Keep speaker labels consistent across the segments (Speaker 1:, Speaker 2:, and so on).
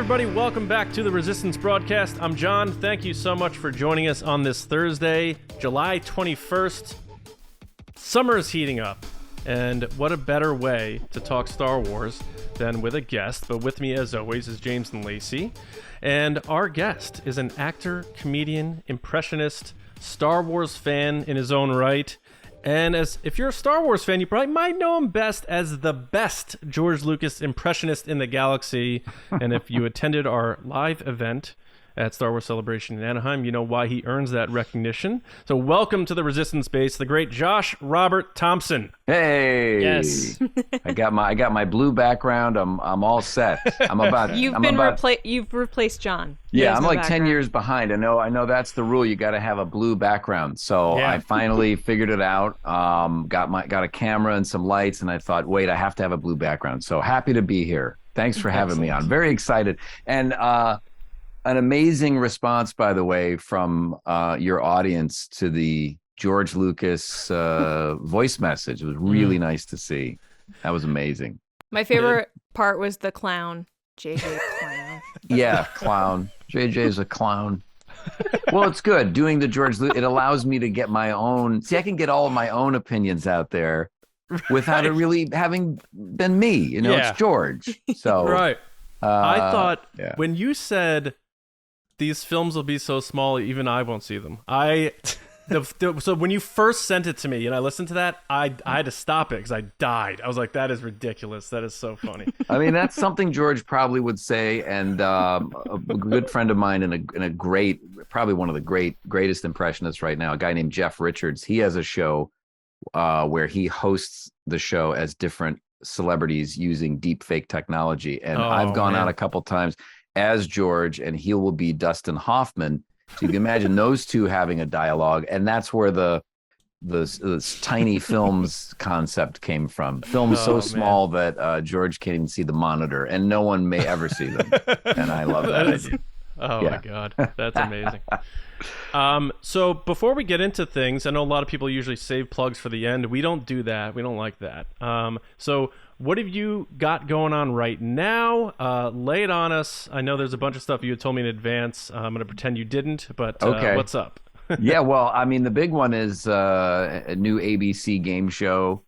Speaker 1: everybody. Welcome back to the Resistance broadcast. I'm John. Thank you so much for joining us on this Thursday, July 21st. Summer is heating up, and what a better way to talk Star Wars than with a guest. But with me, as always, is James and Lacey. And our guest is an actor, comedian, impressionist, Star Wars fan in his own right. And if you're a Star Wars fan, you probably might know him best as the best George Lucas impressionist in the galaxy. And if you attended our live event at Star Wars Celebration in Anaheim, you know why he earns that recognition. So welcome to the Resistance Base, the great Josh Robert Thompson.
Speaker 2: Hey.
Speaker 1: Yes.
Speaker 2: I got my blue background. I'm all set.
Speaker 3: You've replaced John.
Speaker 2: Yeah, I'm like 10 years behind. I know that's the rule. You got to have a blue background. So yeah. I finally figured it out. Got a camera and some lights, and I thought, wait, I have to have a blue background. So happy to be here. Thanks for having me on. Very excited. And an amazing response, by the way, from your audience to the George Lucas voice message. It was really nice to see. That was amazing.
Speaker 3: My favorite part was the clown. JJ clown.
Speaker 2: Yeah, clown. JJ's a clown. Well, it's good. Doing the George Lucas, it allows me to get my own... See, I can get all of my own opinions out there without it really having been me. You know, It's George. So
Speaker 1: right. I thought when you said... these films will be so small, even I won't see them. So when you first sent it to me and I listened to that, I had to stop it because I died. I was like, that is ridiculous. That is so funny.
Speaker 2: I mean, that's something George probably would say. And a good friend of mine and a great, probably one of the greatest impressionists right now, a guy named Jeff Richards. He has a show where he hosts the show as different celebrities using deep fake technology. And I've gone out a couple times as George, and he will be Dustin Hoffman. So you can imagine those two having a dialogue, and that's where the tiny films concept came from. Films so small that George can't even see the monitor, and no one may ever see them. And I love that idea.
Speaker 1: My God, that's amazing. So before we get into things, I know a lot of people usually save plugs for the end. We don't do that. We don't like that. So what have you got going on right now? Lay it on us. I know there's a bunch of stuff you had told me in advance. I'm going to pretend you didn't, but what's up?
Speaker 2: Yeah, well, I mean, the big one is a new ABC game show,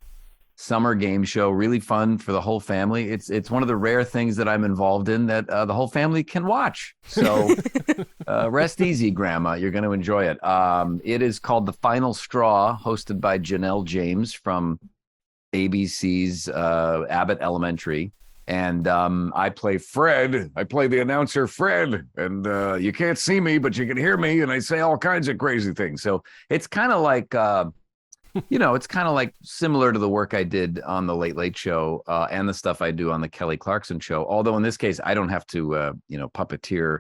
Speaker 2: summer game show, really fun for the whole family. It's one of the rare things that I'm involved in that the whole family can watch. So rest easy, Grandma. You're going to enjoy it. It is called The Final Straw, hosted by Janelle James from ABC's Abbott Elementary. And I play Fred. I play the announcer Fred. And you can't see me, but you can hear me. And I say all kinds of crazy things. So it's kind of like... it's kind of like similar to the work I did on the Late Late Show and the stuff I do on the Kelly Clarkson Show. Although in this case, I don't have to, puppeteer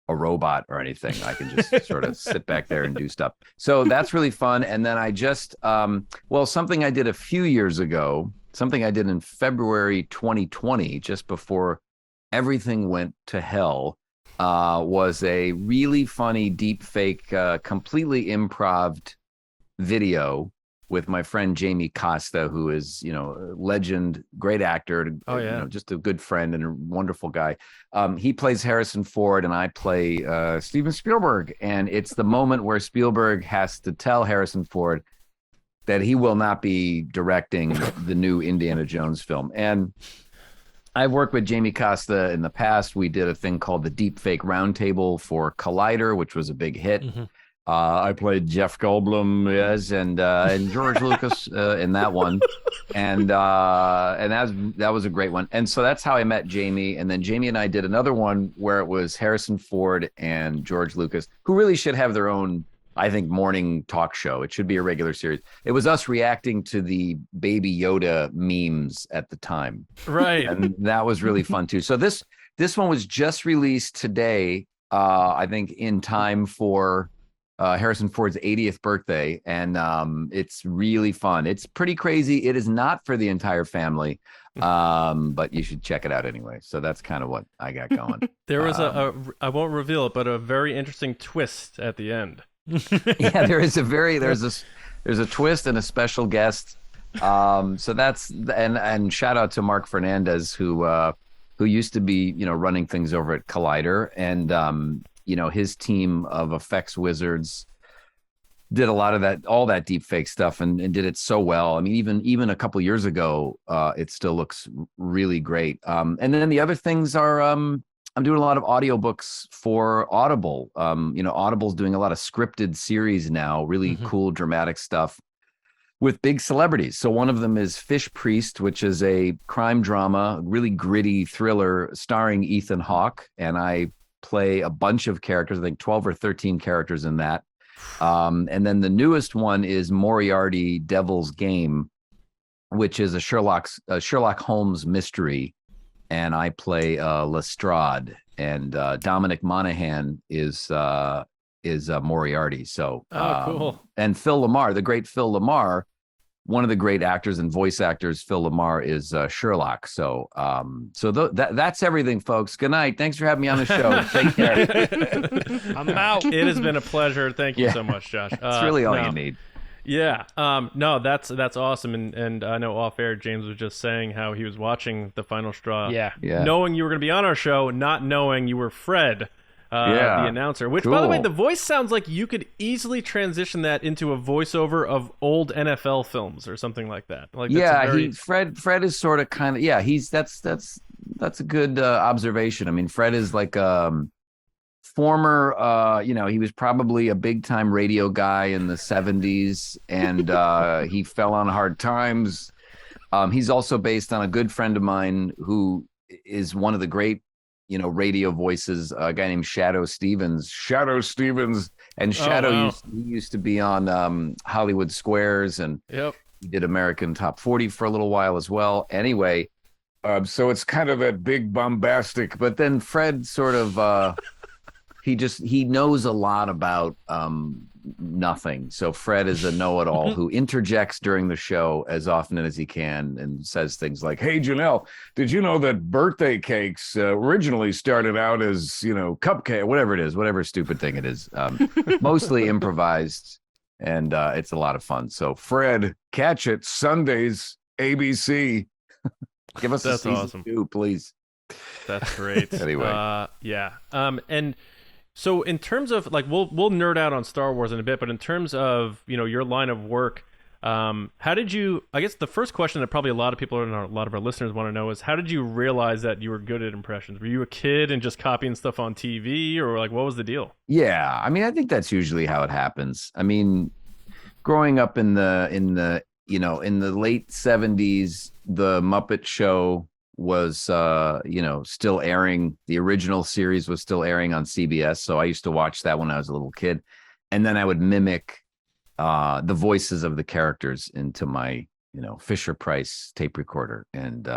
Speaker 2: a robot or anything. I can just sort of sit back there and do stuff. So that's really fun. And then I just, something I did a few years ago, something I did in February 2020, just before everything went to hell, was a really funny deep fake, completely improv video with my friend Jamie Costa, who is, a legend, great actor, just a good friend and a wonderful guy. He plays Harrison Ford and I play Steven Spielberg. And it's the moment where Spielberg has to tell Harrison Ford that he will not be directing the new Indiana Jones film. And I've worked with Jamie Costa in the past. We did a thing called the Deep Fake Roundtable for Collider, which was a big hit. Mm-hmm. I played Jeff Goldblum, yes, and George Lucas in that one, and that was a great one. And so that's how I met Jamie. And then Jamie and I did another one where it was Harrison Ford and George Lucas, who really should have their own, I think, morning talk show. It should be a regular series. It was us reacting to the Baby Yoda memes at the time,
Speaker 1: right?
Speaker 2: And that was really fun too. So this one was just released today, I think, in time for Harrison Ford's 80th birthday, and it's really fun. It's pretty crazy. It is not for the entire family, but you should check it out anyway. So that's kind of what I got going.
Speaker 1: There was I won't reveal it, but a very interesting twist at the end.
Speaker 2: Yeah, there's a twist and a special guest. So that's and shout out to Mark Fernandez, who who used to be, running things over at Collider. And, his team of effects wizards did a lot of that, all that deep fake stuff and did it so well. I mean, even a couple years ago, it still looks really great. And then the other things are, I'm doing a lot of audiobooks for Audible. Audible's doing a lot of scripted series now, really cool, dramatic stuff with big celebrities. So one of them is Fish Priest, which is a crime drama, really gritty thriller starring Ethan Hawke. And I play a bunch of characters, I think 12 or 13 characters in that. And then the newest one is Moriarty Devil's Game, which is a Sherlock Holmes mystery. And I play Lestrade, and Dominic Monaghan is Moriarty. So,
Speaker 1: cool.
Speaker 2: And Phil Lamar, the great Phil Lamar, one of the great actors and voice actors, Phil Lamar is Sherlock. So, that's everything, folks. Good night. Thanks for having me on the show. Take care.
Speaker 1: I'm out. It has been a pleasure. Thank you so much, Josh.
Speaker 2: That's really all you need.
Speaker 1: Yeah. No, that's awesome. And I know off air, James was just saying how he was watching The Final Straw.
Speaker 4: Yeah.
Speaker 1: Knowing you were going to be on our show, not knowing you were Fred, the announcer, which, by the way, the voice sounds like you could easily transition that into a voiceover of old NFL films or something like that. Like,
Speaker 2: Fred is sort of kind of, that's a good observation. I mean, Fred is like, former, he was probably a big time radio guy in the 70s, and he fell on hard times. He's also based on a good friend of mine who is one of the great, radio voices, a guy named Shadow Stevens. And Shadow used to be on Hollywood Squares, and he did American Top 40 for a little while as well. Anyway, so it's kind of that big bombastic, but then Fred sort of he knows a lot about nothing. So Fred is a know-it-all who interjects during the show as often as he can and says things like, "Hey, Janelle, did you know that birthday cakes originally started out as, cupcake," whatever it is, whatever stupid thing it is, mostly improvised. And it's a lot of fun. So Fred, catch it Sundays, ABC. Give us a season 2, please.
Speaker 1: That's great.
Speaker 2: Anyway.
Speaker 1: And so in terms of, like, we'll nerd out on Star Wars in a bit, but in terms of, your line of work, how did you, I guess the first question that probably a lot of people and a lot of our listeners want to know is, how did you realize that you were good at impressions? Were you a kid and just copying stuff on TV, or like, what was the deal? Yeah.
Speaker 2: I mean, I think that's usually how it happens. I mean, growing up in the late 70s, the Muppet Show was still airing. The original series was still airing on CBS, so I used to watch that when I was a little kid, and then I would mimic the voices of the characters into my Fisher Price tape recorder, and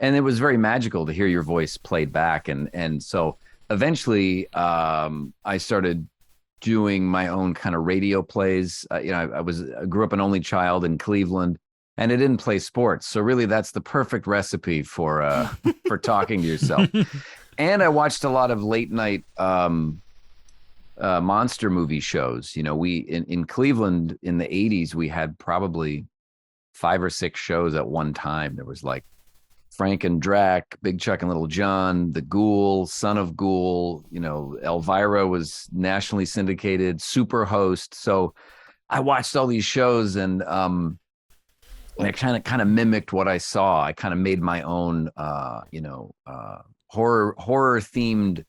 Speaker 2: it was very magical to hear your voice played back, and so eventually I started doing my own kind of radio plays. I grew up an only child in Cleveland, and I didn't play sports. So really that's the perfect recipe for talking to yourself. And I watched a lot of late night monster movie shows. We in Cleveland in the 80s, we had probably 5 or 6 shows at one time. There was like Frank and Drac, Big Chuck and Little John, The Ghoul, Son of Ghoul, Elvira was nationally syndicated, Superhost. So I watched all these shows, and I kind of mimicked what I saw. I kind of made my own, horror themed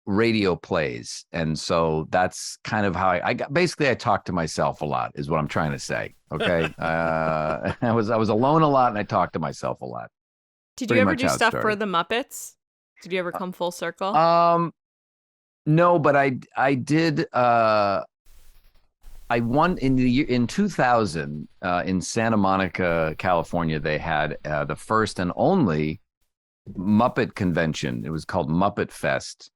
Speaker 2: radio plays, and so that's kind of how I talked to myself a lot, is what I'm trying to say. Okay, I was alone a lot, and I talked to myself a lot.
Speaker 3: Did you ever do stuff for the Muppets? Did you ever come full circle?
Speaker 2: No, but I did. I won in 2000 in Santa Monica, California. They had the first and only Muppet convention. It was called Muppet Fest.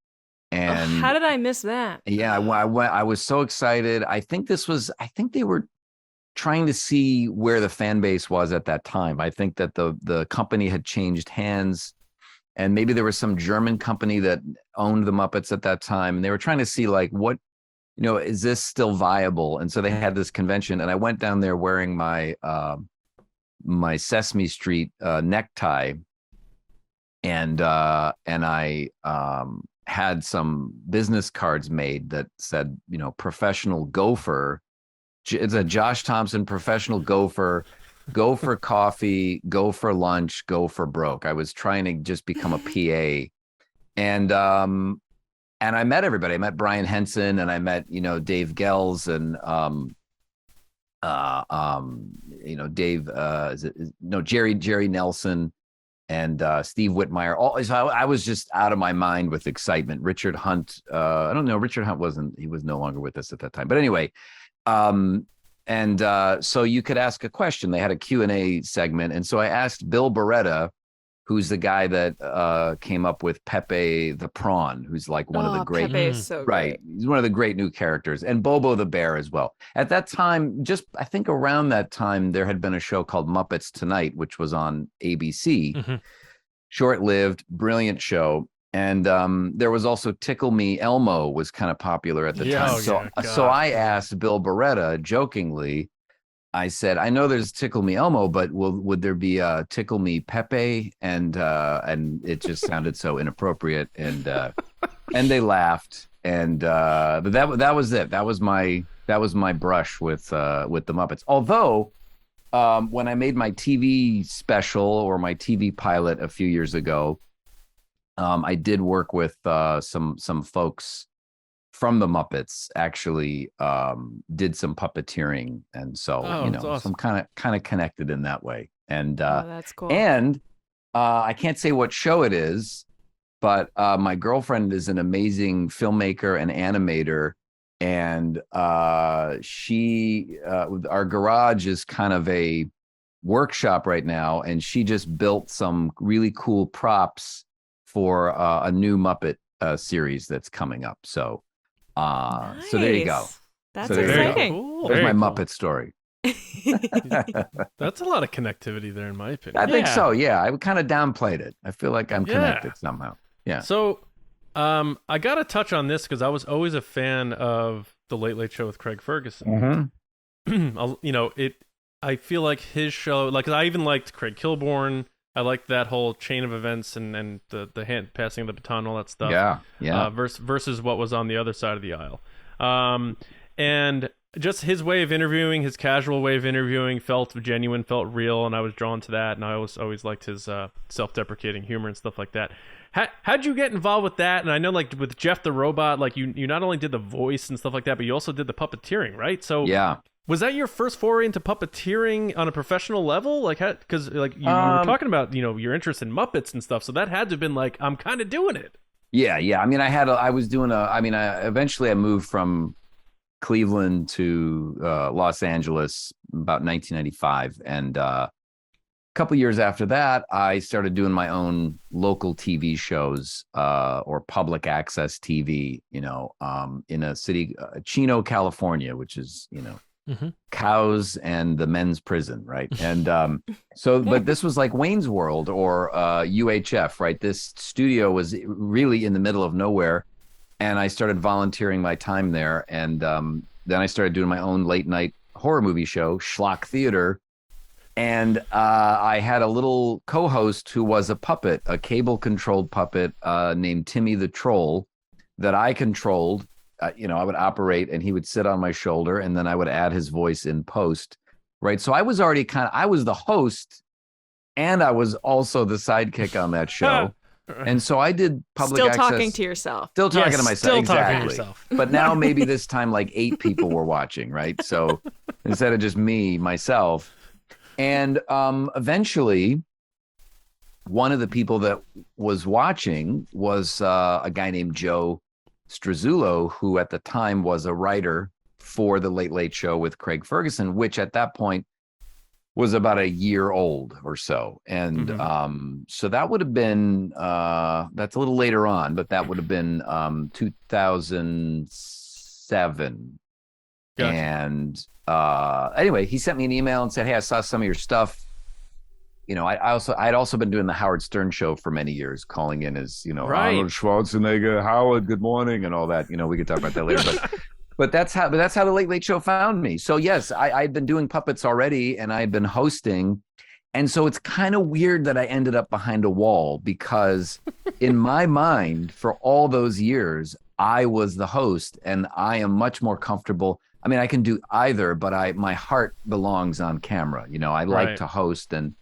Speaker 2: And
Speaker 3: how did I miss that?
Speaker 2: Yeah, I was so excited. I think they were trying to see where the fan base was at that time. I think that the company had changed hands, and maybe there was some German company that owned the Muppets at that time, and they were trying to see like what, is this still viable? And so they had this convention, and I went down there wearing my my Sesame Street necktie, and I had some business cards made that said, professional gopher. It's a Josh Thompson professional gopher. Go for coffee, go for lunch, go for broke. I was trying to just become a PA. And I met everybody. I met Brian Henson, and I met, Dave Gels, and Dave, Jerry Nelson, and Steve Whitmire. So I was just out of my mind with excitement. Richard Hunt, I don't know, Richard Hunt he was no longer with us at that time. But anyway, so you could ask a question. They had a Q&A segment. And so I asked Bill Beretta, who's the guy that came up with Pepe the Prawn, who's like one of the great.
Speaker 3: Pepe is so
Speaker 2: right.
Speaker 3: great.
Speaker 2: He's one of the great new characters. And Bobo the Bear as well. At that time, I think around that time, there had been a show called Muppets Tonight, which was on ABC.
Speaker 1: Mm-hmm.
Speaker 2: Short-lived, brilliant show. And there was also Tickle Me Elmo was kind of popular at the time. So I asked Bill Beretta jokingly, I said, I know there's Tickle Me Elmo, but would there be a Tickle Me Pepe? And it just sounded so inappropriate. And they laughed. And but that was it. That was my brush with the Muppets. Although when I made my TV special or my TV pilot a few years ago, I did work with some folks from the Muppets. Actually, did some puppeteering, and so
Speaker 1: awesome.
Speaker 2: so I'm kind of connected in that way. And
Speaker 3: that's cool.
Speaker 2: And I can't say what show it is, but my girlfriend is an amazing filmmaker and animator, and our garage is kind of a workshop right now, and she just built some really cool props for a new Muppet series that's coming up. So
Speaker 3: Nice.
Speaker 2: so there you go.
Speaker 3: That's
Speaker 2: So there you go.
Speaker 3: exciting.
Speaker 1: Cool.
Speaker 2: There's
Speaker 1: Very
Speaker 2: my
Speaker 1: cool.
Speaker 2: Muppet story.
Speaker 1: That's a lot of connectivity there, in my opinion.
Speaker 2: I think so. Yeah, I kind of downplayed it. I feel like I'm connected somehow. Yeah.
Speaker 1: So, I got to touch on this because I was always a fan of the Late Late Show with Craig Ferguson.
Speaker 2: Mm-hmm.
Speaker 1: I feel like his show, like I even liked Craig Kilborn. I liked that whole chain of events and the hand passing of the baton, all that stuff.
Speaker 2: Yeah.
Speaker 1: Versus what was on the other side of the aisle. And just his way of interviewing, his casual way of interviewing felt genuine, felt real, and I was drawn to that. And I always liked his self-deprecating humor and stuff like that. How'd you get involved with that? And I know, like with Jeff the Robot, like you not only did the voice and stuff like that, but you also did the puppeteering, right? So
Speaker 2: Yeah.
Speaker 1: Was that your first foray into puppeteering on a professional level? Like, because like you were talking about, your interest in Muppets and stuff, so that had to have been like, I'm kind of doing it.
Speaker 2: Yeah. I mean, eventually I moved from Cleveland to Los Angeles about 1995, and a couple years after that, I started doing my own local TV shows or public access TV. In a city, Chino, California, which is cows and the men's prison, right? And but this was like Wayne's World or UHF, right? This studio was really in the middle of nowhere, and I started volunteering my time there, and then I started doing my own late night horror movie show, Schlock Theater, and I had a little co-host who was a puppet, a cable-controlled puppet named Timmy the Troll that I controlled. I would operate, and he would sit on my shoulder, and then I would add his voice in post, right? So I was already I was the host, and I was also the sidekick on that show. And so I did public access.
Speaker 3: Still talking to yourself.
Speaker 2: Still talking to myself.
Speaker 1: Still
Speaker 2: Exactly.
Speaker 1: talking to yourself.
Speaker 2: But now maybe this time like 8 people were watching, right? So instead of just myself. And eventually, one of the people that was watching was a guy named Joe Struzzulo, who at the time was a writer for the Late Late Show with Craig Ferguson, which at that point was about a year old or so. And so that would have been, that's a little later on, but that would have been 2007. Gotcha. And anyway, he sent me an email and said, hey, I saw some of your stuff. I'd also been doing the Howard Stern show for many years, calling in as,
Speaker 1: right.
Speaker 2: Arnold Schwarzenegger, Howard, good morning, and all that. We could talk about that later. But that's how the Late Late Show found me. So yes, I'd been doing puppets already, and I'd been hosting. And so it's kind of weird that I ended up behind a wall, because in my mind, for all those years, I was the host, and I am much more comfortable. I mean, I can do either, but my heart belongs on camera. You know, I like to host, and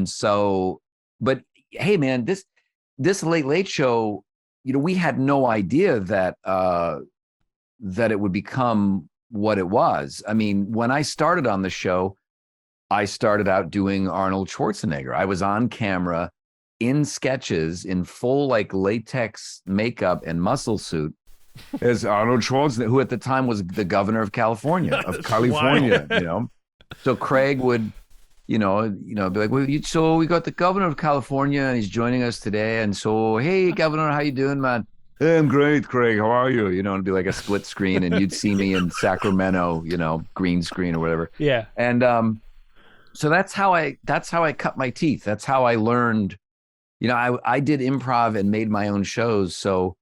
Speaker 2: so, but hey, man, this Late Late Show, you know, we had no idea that that it would become what it was. I mean, when I started on the show, I started out doing Arnold Schwarzenegger. I was on camera in sketches in full like latex makeup and muscle suit as Arnold Schwarzenegger, who at the time was the governor of California, you know. So Craig would, you know, be like, well, so we got the governor of California and he's joining us today. And so, hey, governor, how you doing, man? Hey, I'm great, Craig. How are you? You know, it'd be like a split screen, and you'd see me in Sacramento, you know, green screen or whatever.
Speaker 4: Yeah.
Speaker 2: And so that's how I cut my teeth. That's how I learned. You know, I did improv and made my own shows, so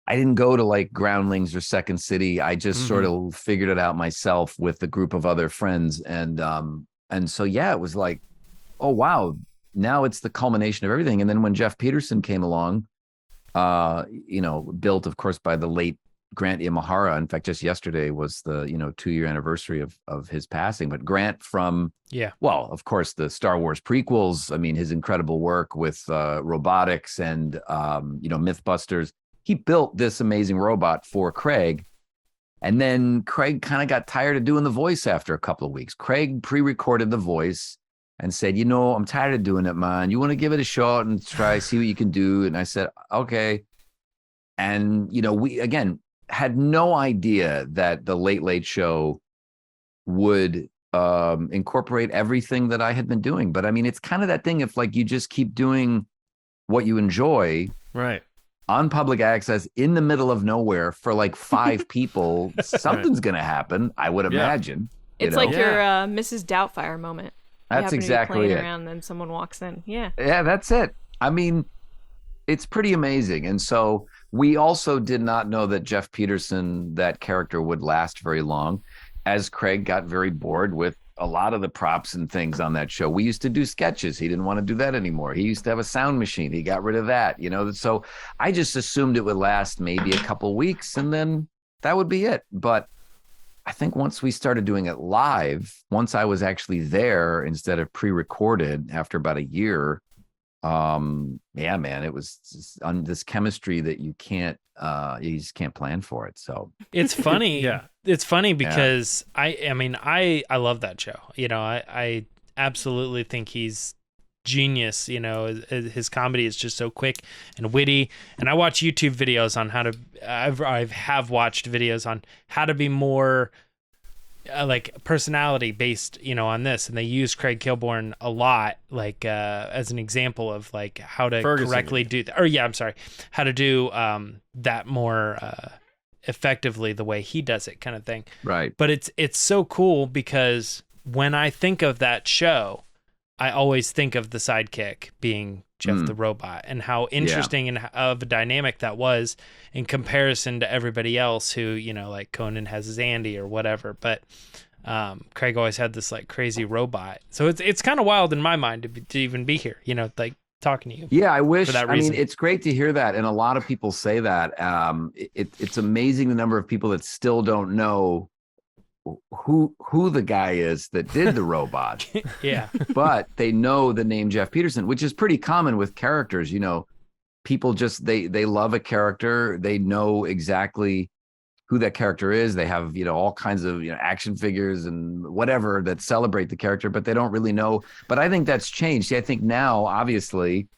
Speaker 2: I didn't go to like Groundlings or Second City. I just sort of figured it out myself with a group of other friends, and so yeah, it was like, oh wow, now it's the culmination of everything. And then when Jeff Peterson came along, you know, built of course by the late Grant Imahara. In fact, just yesterday was the 2-year anniversary of his passing. But Grant from well, of course, the Star Wars prequels. I mean, his incredible work with robotics and Mythbusters. He built this amazing robot for Craig, and then Craig kind of got tired of doing the voice after a couple of weeks. Craig pre-recorded the voice and said, you know, I'm tired of doing it, man. You want to give it a shot and try, see what you can do? And I said, okay. And, you know, we, again, had no idea that the Late Late Show would incorporate everything that I had been doing. But I mean, it's kind of that thing, if like you just keep doing what you enjoy.
Speaker 1: Right.
Speaker 2: On public access in the middle of nowhere for like 5 people, something's going to happen, I would imagine.
Speaker 3: It's like your Mrs. Doubtfire moment.
Speaker 2: That's exactly it.
Speaker 3: Around, then someone walks in. Yeah.
Speaker 2: Yeah, that's it. I mean, it's pretty amazing. And so we also did not know that Jeff Peterson, that character, would last very long, as Craig got very bored with a lot of the props and things on that show. We used to do sketches. He didn't want to do that anymore. He used to have a sound machine. He got rid of that, you know. So I just assumed it would last maybe a couple weeks, and then that would be it. But I think once we started doing it live, once I was actually there instead of pre-recorded after about a year, yeah, man, it was just on this chemistry that you just can't plan for it. So
Speaker 4: it's funny. It's funny because I mean, I love that show. You know, I absolutely think he's genius. You know, his comedy is just so quick and witty. And I watch YouTube videos on how to, I have watched videos on how to be more like personality based, you know, on this. And they use Craig Kilborn a lot, like as an example of like how to correctly do that. Or yeah, I'm sorry, how to do that more effectively the way he does it, kind of thing.
Speaker 2: Right.
Speaker 4: But it's so cool because when I think of that show, I always think of the sidekick being Jeff the robot, and how interesting and of a dynamic that was in comparison to everybody else who, you know, like Conan has his Andy or whatever. But Craig always had this like crazy robot. So it's kind of wild in my mind to even be here, you know, like talking to you.
Speaker 2: Yeah, I wish.
Speaker 4: For that reason.
Speaker 2: I mean, it's great to hear that. And a lot of people say that. It's amazing the number of people that still don't know who the guy is that did the robot.
Speaker 4: Yeah.
Speaker 2: But they know the name Jeff Peterson, which is pretty common with characters. You know, people just they love a character. They know exactly who that character is. They have, you know, all kinds of, you know, action figures and whatever that celebrate the character, but they don't really know. But I think that's changed. See, I think now, obviously,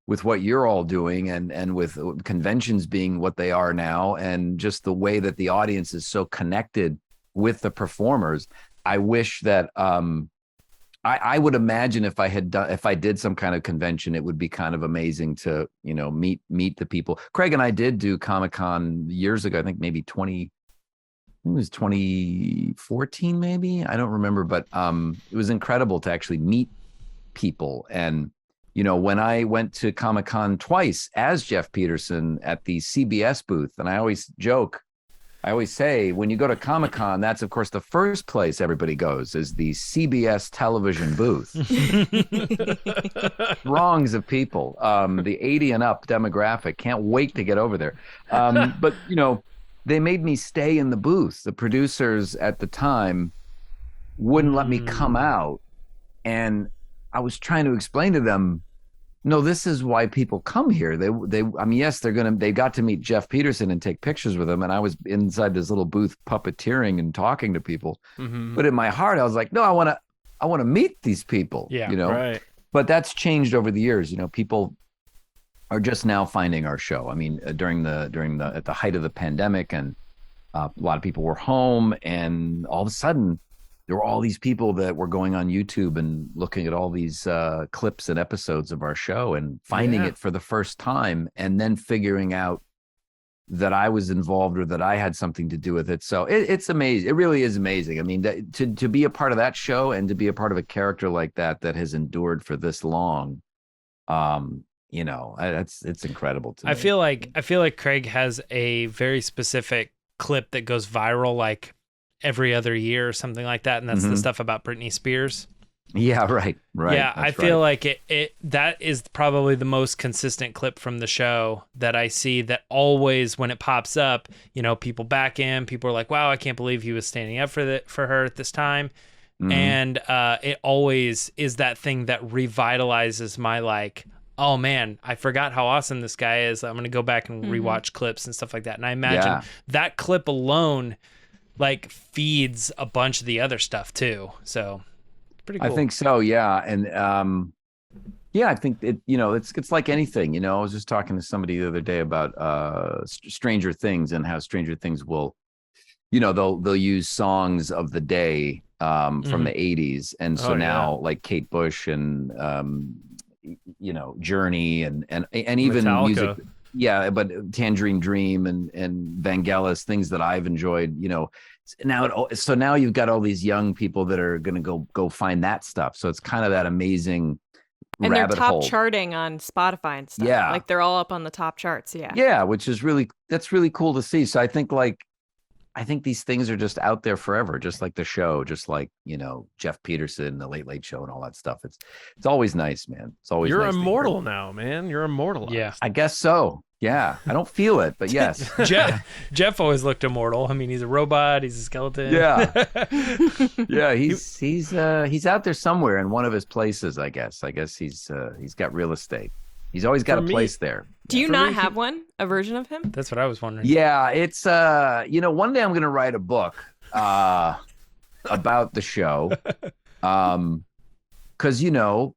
Speaker 2: with what you're all doing and with conventions being what they are now, and just the way that the audience is so connected with the performers, I wish that I would imagine if I did some kind of convention, it would be kind of amazing to, you know, meet the people. Craig and I did do Comic-Con years ago. I think maybe it was 2014, maybe. I don't remember, but it was incredible to actually meet people. And, you know, when I went to Comic-Con twice as Jeff Peterson at the CBS booth, and I always joke, I always say when you go to Comic-Con, that's of course the first place everybody goes is the CBS television booth. Throngs of people, the 80 and up demographic. Can't wait to get over there. But you know, they made me stay in the booth. The producers at the time wouldn't let me come out, and I was trying to explain to them, no, this is why people come here. I mean, yes, they got to meet Jeff Peterson and take pictures with him, and I was inside this little booth puppeteering and talking to people. But in my heart, I was like, no, I want to meet these people.
Speaker 4: Yeah,
Speaker 2: you know.
Speaker 1: Right.
Speaker 2: But that's changed over the years. You know, people are just now finding our show. I mean, at the height of the pandemic, and a lot of people were home, and all of a sudden, there were all these people that were going on YouTube and looking at all these clips and episodes of our show and finding it for the first time, and then figuring out that I was involved or that I had something to do with it. So it's amazing. It really is amazing. I mean, to be a part of that show and to be a part of a character like that has endured for this long, you know, it's incredible to me.
Speaker 4: I feel like Craig has a very specific clip that goes viral like every other year or something like that, and that's the stuff about Britney Spears.
Speaker 2: Yeah, right.
Speaker 4: Yeah, I feel like it that is probably the most consistent clip from the show that I see, that always when it pops up, you know, people back in, people are like, wow, I can't believe he was standing up for her at this time. And it always is that thing that revitalizes my like, oh man, I forgot how awesome this guy is. I'm going to go back and rewatch clips and stuff like that. And I imagine that clip alone like feeds a bunch of the other stuff too. So it's pretty cool.
Speaker 2: I think so. Yeah. And, I think it, you know, it's like anything, you know. I was just talking to somebody the other day about Stranger Things, and how Stranger Things will, you know, they'll use songs of the day from the 80s. And so now like Kate Bush and, you know, Journey and even
Speaker 1: Metallica.
Speaker 2: Music. Yeah, but Tangerine Dream and Vangelis, things that I've enjoyed, you know. Now you've got all these young people that are going to go find that stuff. So it's kind of that amazing
Speaker 3: and they're
Speaker 2: rabbit
Speaker 3: top
Speaker 2: hole.
Speaker 3: charting on Spotify and stuff.
Speaker 2: Yeah.
Speaker 3: Like they're all up on the top charts. Yeah.
Speaker 2: Yeah, which is that's really cool to see. So I think these things are just out there forever, just like the show, just like, you know, Jeff Peterson, the Late Late Show, and all that stuff. It's always nice, man. It's always
Speaker 1: You're
Speaker 2: nice to
Speaker 1: immortal now, man. You're immortal.
Speaker 4: Yeah.
Speaker 2: I guess so. Yeah, I don't feel it, but yes.
Speaker 4: Jeff always looked immortal. I mean, he's a robot. He's a skeleton.
Speaker 2: Yeah, yeah. He's out there somewhere in one of his places. I guess he's got real estate. He's always got a place there.
Speaker 3: Do you not have one? A version of him?
Speaker 4: That's what I was wondering.
Speaker 2: Yeah, it's you know, one day I'm gonna write a book about the show, because you know.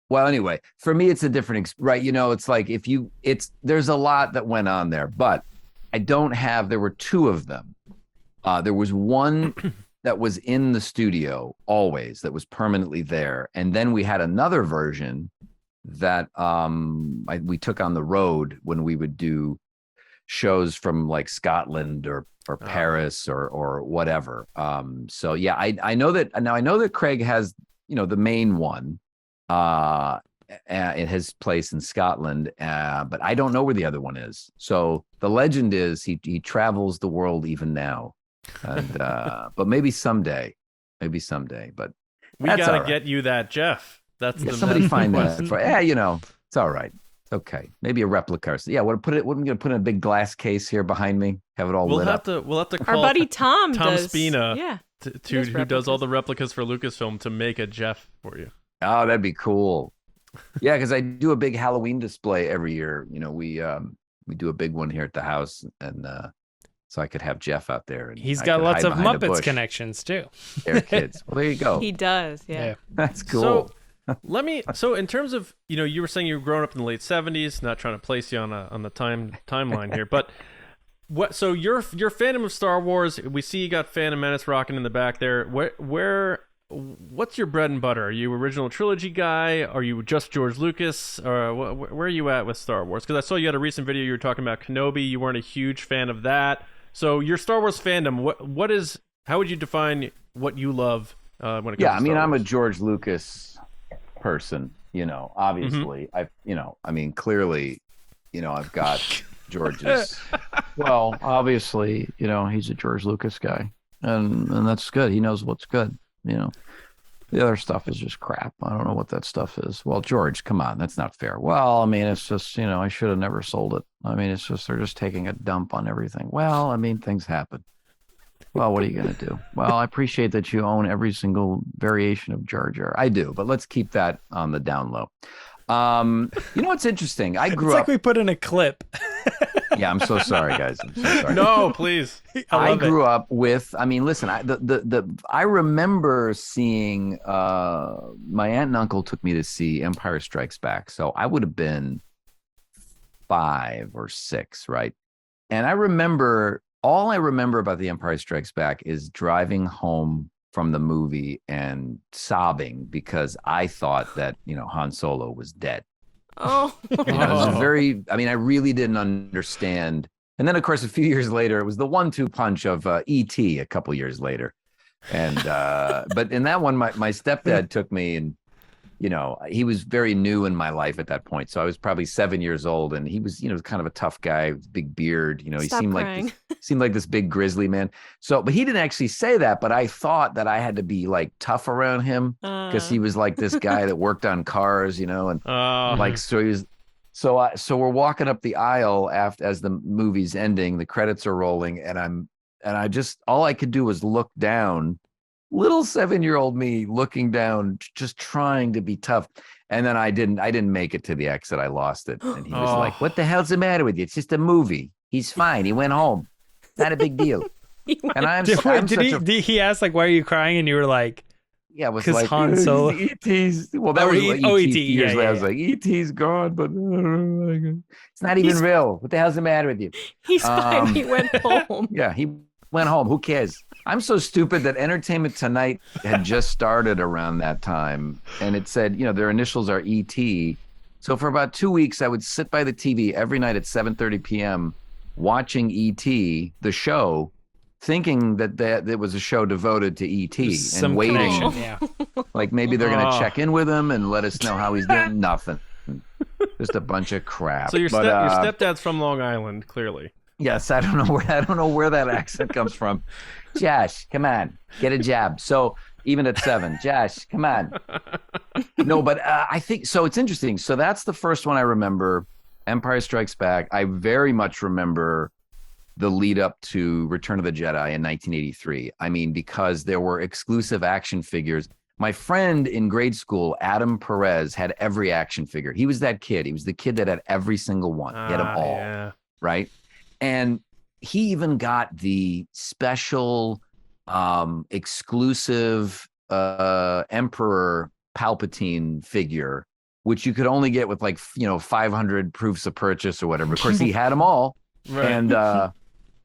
Speaker 2: Well, anyway, for me, it's a different, right? You know, it's like there's a lot that went on there, but there were two of them. There was one that was in the studio always, that was permanently there. And then we had another version that we took on the road when we would do shows from like Scotland or Paris or whatever. So yeah, I know that Craig has, you know, the main one. In his place in Scotland, but I don't know where the other one is. So the legend is he travels the world even now, and but maybe someday. But
Speaker 1: we gotta get you that, Jeff. That's
Speaker 2: somebody find that. You know, it's all right. It's okay. Maybe a replica. So, yeah, we're gonna put in a big glass case here behind me. Have it all lit up.
Speaker 1: We'll have to call
Speaker 3: our buddy Tom
Speaker 1: Spina.
Speaker 3: Yeah,
Speaker 1: who does all the replicas for Lucasfilm to make a Jeff for you.
Speaker 2: Oh, that'd be cool. Yeah, because I do a big Halloween display every year. You know, we do a big one here at the house, and so I could have Jeff out there. And
Speaker 4: he's got lots of Muppets connections too.
Speaker 2: They're kids. Well, there you go.
Speaker 3: He does. Yeah.
Speaker 2: That's cool.
Speaker 1: So in terms of, you know, you were saying you were growing up in the late 70s. Not trying to place you on the timeline here, but. So your fandom of Star Wars, we see you got Phantom Menace rocking in the back there. What's your bread and butter? Are you original trilogy guy? Are you just George Lucas? Or where are you at with Star Wars? Because I saw you had a recent video you were talking about Kenobi. You weren't a huge fan of that. So your Star Wars fandom, how would you define what you love when it comes to Star Wars?
Speaker 2: I'm a George Lucas person, you know, obviously. Clearly, you know, I've got George is.
Speaker 5: Well, obviously, he's a George Lucas guy, and that's good. He knows what's good. The other stuff is just crap. I don't know what that stuff is.
Speaker 2: Well, George, come on, that's not fair.
Speaker 5: Well, I mean, it's just, I should have never sold it. I mean, it's just, they're just taking a dump on everything. Well, I mean, things happen. Well, what are you going to do? Well, I appreciate that you own every single variation of Jar Jar.
Speaker 2: I do, but let's keep that on the down low. What's interesting? I grew
Speaker 4: it's like
Speaker 2: up.
Speaker 4: we put in a clip.
Speaker 2: Yeah, I'm so sorry, guys. I'm so sorry.
Speaker 1: No, please.
Speaker 2: I grew up with. I mean, listen. I remember seeing. My aunt and uncle took me to see Empire Strikes Back, so I would have been 5 or 6, right? And I remember. All I remember about The Empire Strikes Back is driving home from the movie and sobbing because I thought that Han Solo was dead.
Speaker 3: Oh.
Speaker 2: It was I really didn't understand. And then, of course, a few years later, it was the 1-2 punch of E.T. a couple years later. And but in that one, my stepdad took me, and he was very new in my life at that point. So I was probably 7 years old, and he was kind of a tough guy, big beard. He
Speaker 3: Stop
Speaker 2: seemed
Speaker 3: crying.
Speaker 2: like this big grizzly man. So, but he didn't actually say that. But I thought that I had to be like tough around him because he was like this guy that worked on cars, and like so he was. So we're walking up the aisle as the movie's ending, the credits are rolling, and I just all I could do was look down. Little 7-year-old me looking down, just trying to be tough. And then I didn't make it to the exit. I lost it. And he was like, "What the hell's the matter with you? It's just a movie. He's fine. He went home. Not a big deal." And
Speaker 4: did he ask like, "Why are you crying?" And you were like,
Speaker 2: "Yeah, it was
Speaker 4: because
Speaker 2: like
Speaker 4: Han Solo."
Speaker 2: E.T.'s. Well, that was
Speaker 4: E.T.
Speaker 2: years later. I was like, "E.T.'s gone, but it's not even real. What the hell's the matter with you?"
Speaker 3: He's fine. He went home.
Speaker 2: Yeah, he went home. Who cares? I'm so stupid that Entertainment Tonight had just started around that time, and it said, their initials are E.T. So for about 2 weeks, I would sit by the TV every night at 7:30 p.m. watching E.T. the show, thinking that it was a show devoted to E.T. and waiting, like maybe they're going to check in with him and let us know how he's doing. Nothing, just a bunch of crap.
Speaker 1: So your stepdad's from Long Island, clearly.
Speaker 2: Yes, I don't know where that accent comes from. Josh, come on, get a job. So even at 7, Josh, come on. No, but I think so. It's interesting. So that's the first one I remember. Empire Strikes Back. I very much remember the lead up to Return of the Jedi in 1983. I mean, because there were exclusive action figures. My friend in grade school, Adam Perez, had every action figure. He was that kid. He was the kid that had every single one. He had them all, right? And he even got the special exclusive Emperor Palpatine figure, which you could only get with 500 proofs of purchase or whatever. Of course, he had them all. Right.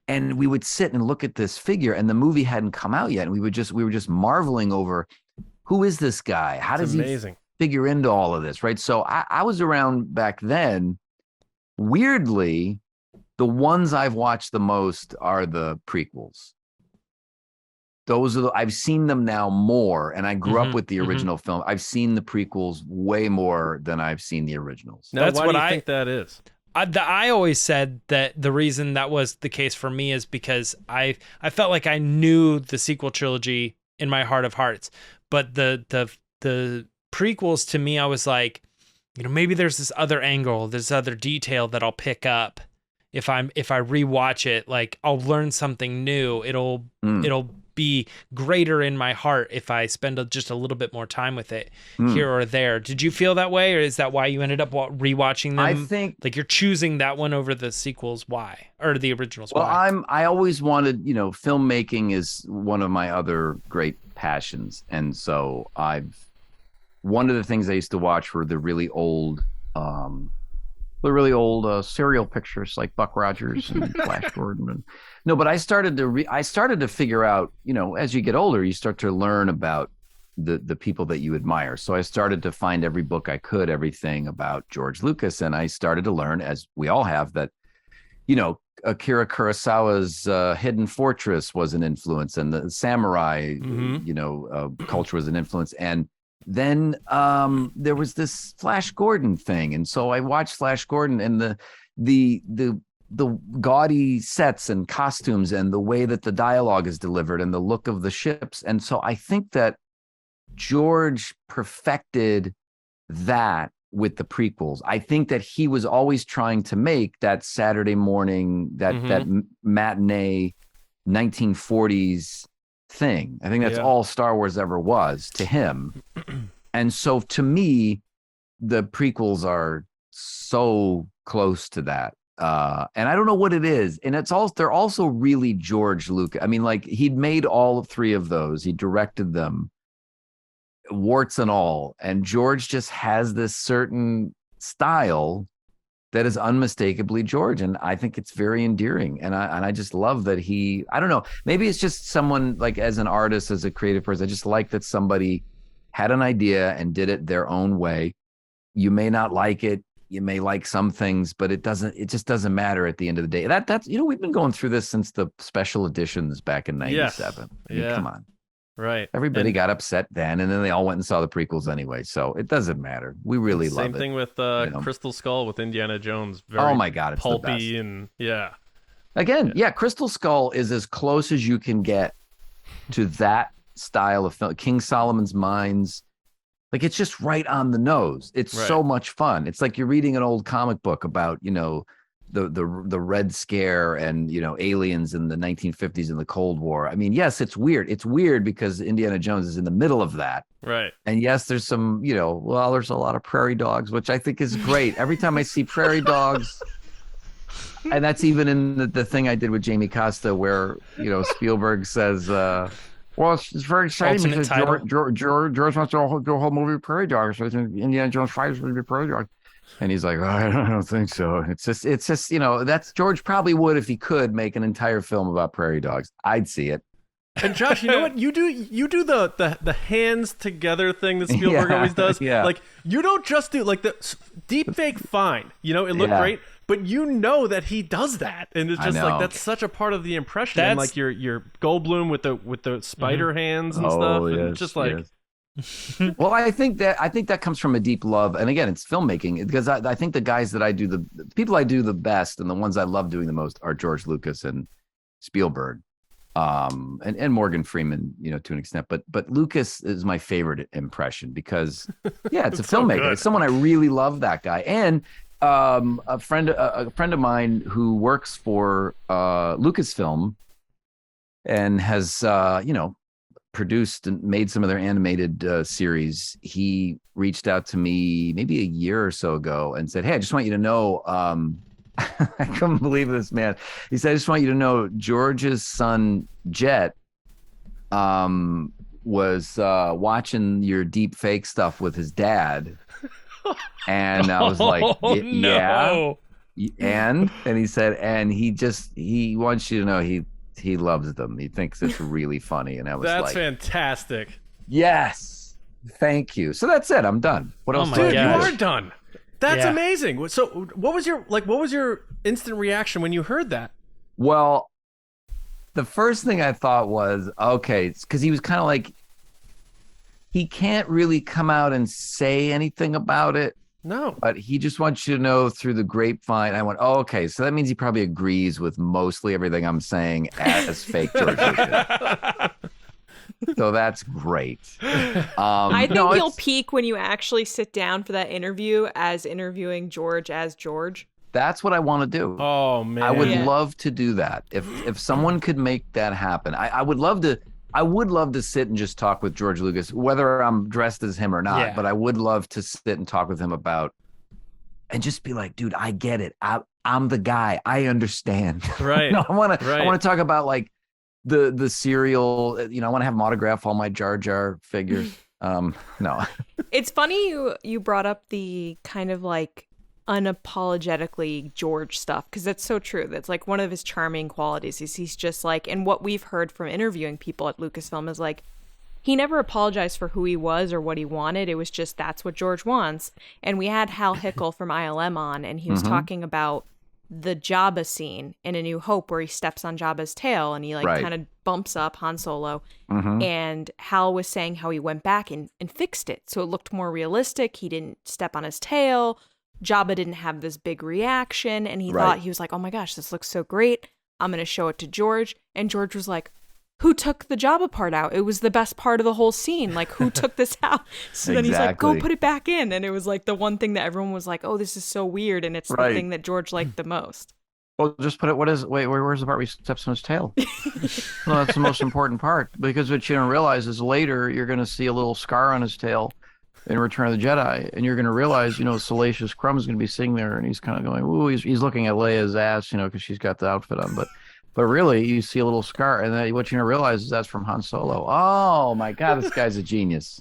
Speaker 2: And we would sit and look at this figure, and the movie hadn't come out yet. And we were just marveling over, who is this guy? How does he figure into all of this? Right. So I was around back then. Weirdly, the ones I've watched the most are the prequels. Those are I've seen them now more, and I grew up with the original film. I've seen the prequels way more than I've seen the originals.
Speaker 1: Now,
Speaker 4: That's
Speaker 1: why
Speaker 4: what
Speaker 1: do you think that is?
Speaker 4: I always said that the reason that was the case for me is because I felt like I knew the sequel trilogy in my heart of hearts, but the prequels to me, I was like, maybe there's this other angle, this other detail that I'll pick up. If I rewatch it, like I'll learn something new. It'll be greater in my heart if I spend just a little bit more time with it here or there. Did you feel that way, or is that why you ended up rewatching them?
Speaker 2: I think
Speaker 4: like you're choosing that one over the sequels. Why, or the originals?
Speaker 2: Well,
Speaker 4: why?
Speaker 2: I always wanted, filmmaking is one of my other great passions, and so one of the things I used to watch were the really old serial pictures like Buck Rogers and Flash Gordon. But I started to figure out, as you get older, you start to learn about the people that you admire. So I started to find every book I could, everything about George Lucas. And I started to learn, as we all have, that, Akira Kurosawa's Hidden Fortress was an influence, and the samurai, culture was an influence. And then there was this Flash Gordon thing, and so I watched Flash Gordon, and the the gaudy sets and costumes and the way that the dialogue is delivered and the look of the ships. And so I think that George perfected that with the prequels. I think that he was always trying to make that Saturday morning, that matinee 1940s thing. I think that's all Star Wars ever was to him. And so to me, the prequels are so close to that. And I don't know what it is. And they're also really George Lucas. I mean, like, he'd made all 3 of those. He directed them, warts and all. And George just has this certain style that is unmistakably George. And I think it's very endearing. And I just love that I don't know, maybe it's just someone, like, as an artist, as a creative person, I just like that somebody had an idea and did it their own way. You may not like it. You may like some things, but it just doesn't matter at the end of the day. That's, we've been going through this since the special editions back in 97. I mean, come on.
Speaker 1: Right.
Speaker 2: Everybody got upset then, and then they all went and saw the prequels anyway. So it doesn't matter. We really love it.
Speaker 1: Same thing with Crystal Skull with Indiana Jones. Very
Speaker 2: oh my God, it's
Speaker 1: pulpy
Speaker 2: the best.
Speaker 1: And yeah.
Speaker 2: Again, Crystal Skull is as close as you can get to that style of film. King Solomon's Mines. Like, it's just right on the nose. It's so much fun. It's like you're reading an old comic book about, the Red Scare and, aliens in the 1950s and the Cold War. I mean, yes, it's weird. It's weird because Indiana Jones is in the middle of that.
Speaker 1: Right.
Speaker 2: And yes, there's some, there's a lot of prairie dogs, which I think is great. Every time I see prairie dogs, and that's even in the thing I did with Jamie Costa where, Spielberg says, well, it's very exciting because George wants to do a whole movie with prairie dogs. So I think Indiana Jones 5 is going to be prairie dogs. And he's like, I don't think so. It's just, that's George probably would, if he could, make an entire film about prairie dogs. I'd see it.
Speaker 1: And Josh, you know what? You do the hands together thing that Spielberg always does. Yeah. Like, you don't just do like the deep fake fine. It looked great. But that he does that, and it's just like that's such a part of the impression. And like your Goldblum with the spider hands and stuff, and just like.
Speaker 2: Well, I think that comes from a deep love, and again, it's filmmaking, because I think the guys that the people I do the best, and the ones I love doing the most, are George Lucas and Spielberg, and Morgan Freeman, to an extent. But Lucas is my favorite impression because it's a filmmaker. So it's someone I really love, that guy. And a friend of mine who works for Lucasfilm and has produced and made some of their animated series. He reached out to me maybe a year or so ago and said, "Hey, I just want you to know." I couldn't believe this, man. He said, "I just want you to know, George's son Jet was watching your deep fake stuff with his dad." And I was like, yeah. And he said, and he wants you to know he loves them. He thinks it's really funny. And I was
Speaker 1: that's fantastic.
Speaker 2: Yes. Thank you. So that's it. I'm done. What else?
Speaker 1: Dude, you are done. That's amazing. So what was your instant reaction when you heard that?
Speaker 2: Well, the first thing I thought was, okay, because he was kind of like, he can't really come out and say anything about it.
Speaker 1: No.
Speaker 2: But he just wants you to know through the grapevine. I went, oh, okay. So that means he probably agrees with mostly everything I'm saying as fake George Lucas. So that's great.
Speaker 3: I think you'll peak when you actually sit down for that interview as interviewing George as George.
Speaker 2: That's what I want to do.
Speaker 1: Oh, man.
Speaker 2: I would love to do that. If someone could make that happen, I would love to. I would love to sit and just talk with George Lucas, whether I'm dressed as him or not. Yeah. But I would love to sit and talk with him about, and just be like, dude, I get it. I'm the guy. I understand.
Speaker 1: Right.
Speaker 2: I want to talk about like the cereal. I want to have him autograph all my Jar Jar figures. No.
Speaker 3: It's funny you brought up the kind of like unapologetically George stuff, because that's so true. That's like one of his charming qualities is he's just like, and what we've heard from interviewing people at Lucasfilm is like, he never apologized for who he was or what he wanted. It was just, that's what George wants. And we had Hal Hickel from ILM on, and he was talking about the Jabba scene in A New Hope where he steps on Jabba's tail and he kind of bumps up Han Solo. And Hal was saying how he went back and fixed it so it looked more realistic. He didn't step on his tail. Jabba didn't have this big reaction, and he
Speaker 2: Right.
Speaker 3: was like, oh my gosh, this looks so great. I'm going to show it to George. And George was like, who took the Jabba part out? It was the best part of the whole scene. Like, who took this out? So then he's like, go
Speaker 2: Exactly.
Speaker 3: put it back in. And it was like the one thing that everyone was like, oh, this is so weird. And it's
Speaker 2: Right.
Speaker 3: the thing that George liked the most.
Speaker 5: Well, just put it. Where's the part where he steps on his tail? Well, that's the most important part, because what you don't realize is later you're going to see a little scar on his tail in Return of the Jedi, and you're going to realize, Salacious Crumb is going to be sitting there, and he's kind of going, ooh, he's looking at Leia's ass, because she's got the outfit on, but really you see a little scar, and then what you're going to realize is that's from Han Solo. Oh my God, this guy's a genius.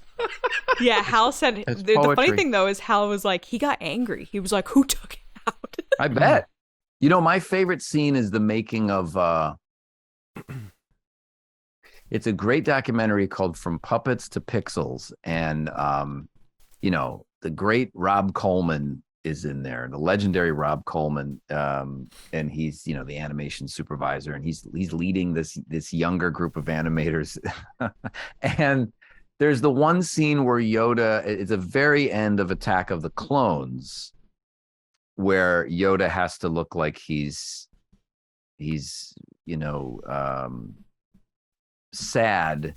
Speaker 3: Yeah, Hal said,
Speaker 5: It's
Speaker 3: the funny
Speaker 5: poetry.
Speaker 3: thing though is Hal was like, he got angry. He was like, who took it out?
Speaker 2: I bet. My favorite scene is the making of it's a great documentary called From Puppets to Pixels, and the great Rob Coleman is in there, the legendary Rob Coleman, and he's the animation supervisor, and he's leading this younger group of animators. And there's the one scene where Yoda, it's the very end of Attack of the Clones, where Yoda has to look like he's sad,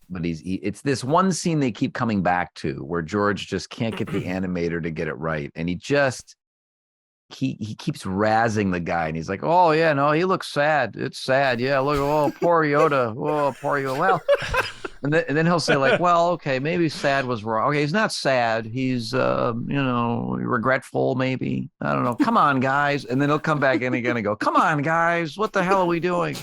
Speaker 2: but it's this one scene they keep coming back to where George just can't get the animator to get it right, and he keeps razzing the guy, and he's like, oh yeah, no, he looks sad, it's sad, yeah, look, oh poor Yoda, oh poor Yoda. Well, and then he'll say like, well, okay, maybe sad was wrong, okay, he's not sad, he's regretful, maybe, I don't know, come on guys. And then he'll come back in again and go, come on guys, what the hell are we doing?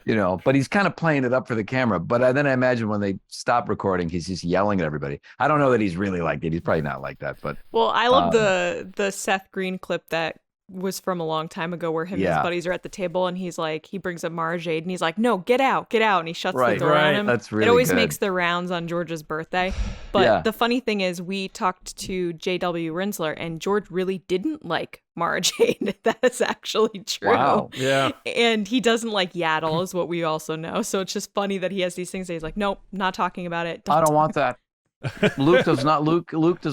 Speaker 2: But he's kind of playing it up for the camera. But then I imagine when they stop recording, he's just yelling at everybody. I don't know that he's really like it. He's probably not like that. But
Speaker 3: Well, I love the Seth Green clip that was from a long time ago where him and his
Speaker 2: Yeah.
Speaker 3: buddies are at the table, and he's like, he brings up Mara Jade, and he's like, no, get out, and he shuts
Speaker 2: Right,
Speaker 3: the door
Speaker 1: right.
Speaker 3: on him.
Speaker 2: That's really
Speaker 3: It always
Speaker 2: good.
Speaker 3: makes the rounds on George's birthday. But
Speaker 2: Yeah.
Speaker 3: the funny thing is, we talked to J.W. Rinsler, and George really didn't like Mara Jade. That is actually true.
Speaker 2: Wow.
Speaker 1: Yeah.
Speaker 3: And he doesn't like Yaddle, is what we also know. So it's just funny that he has these things that he's like, nope, not talking about it.
Speaker 5: I don't want that. Luke does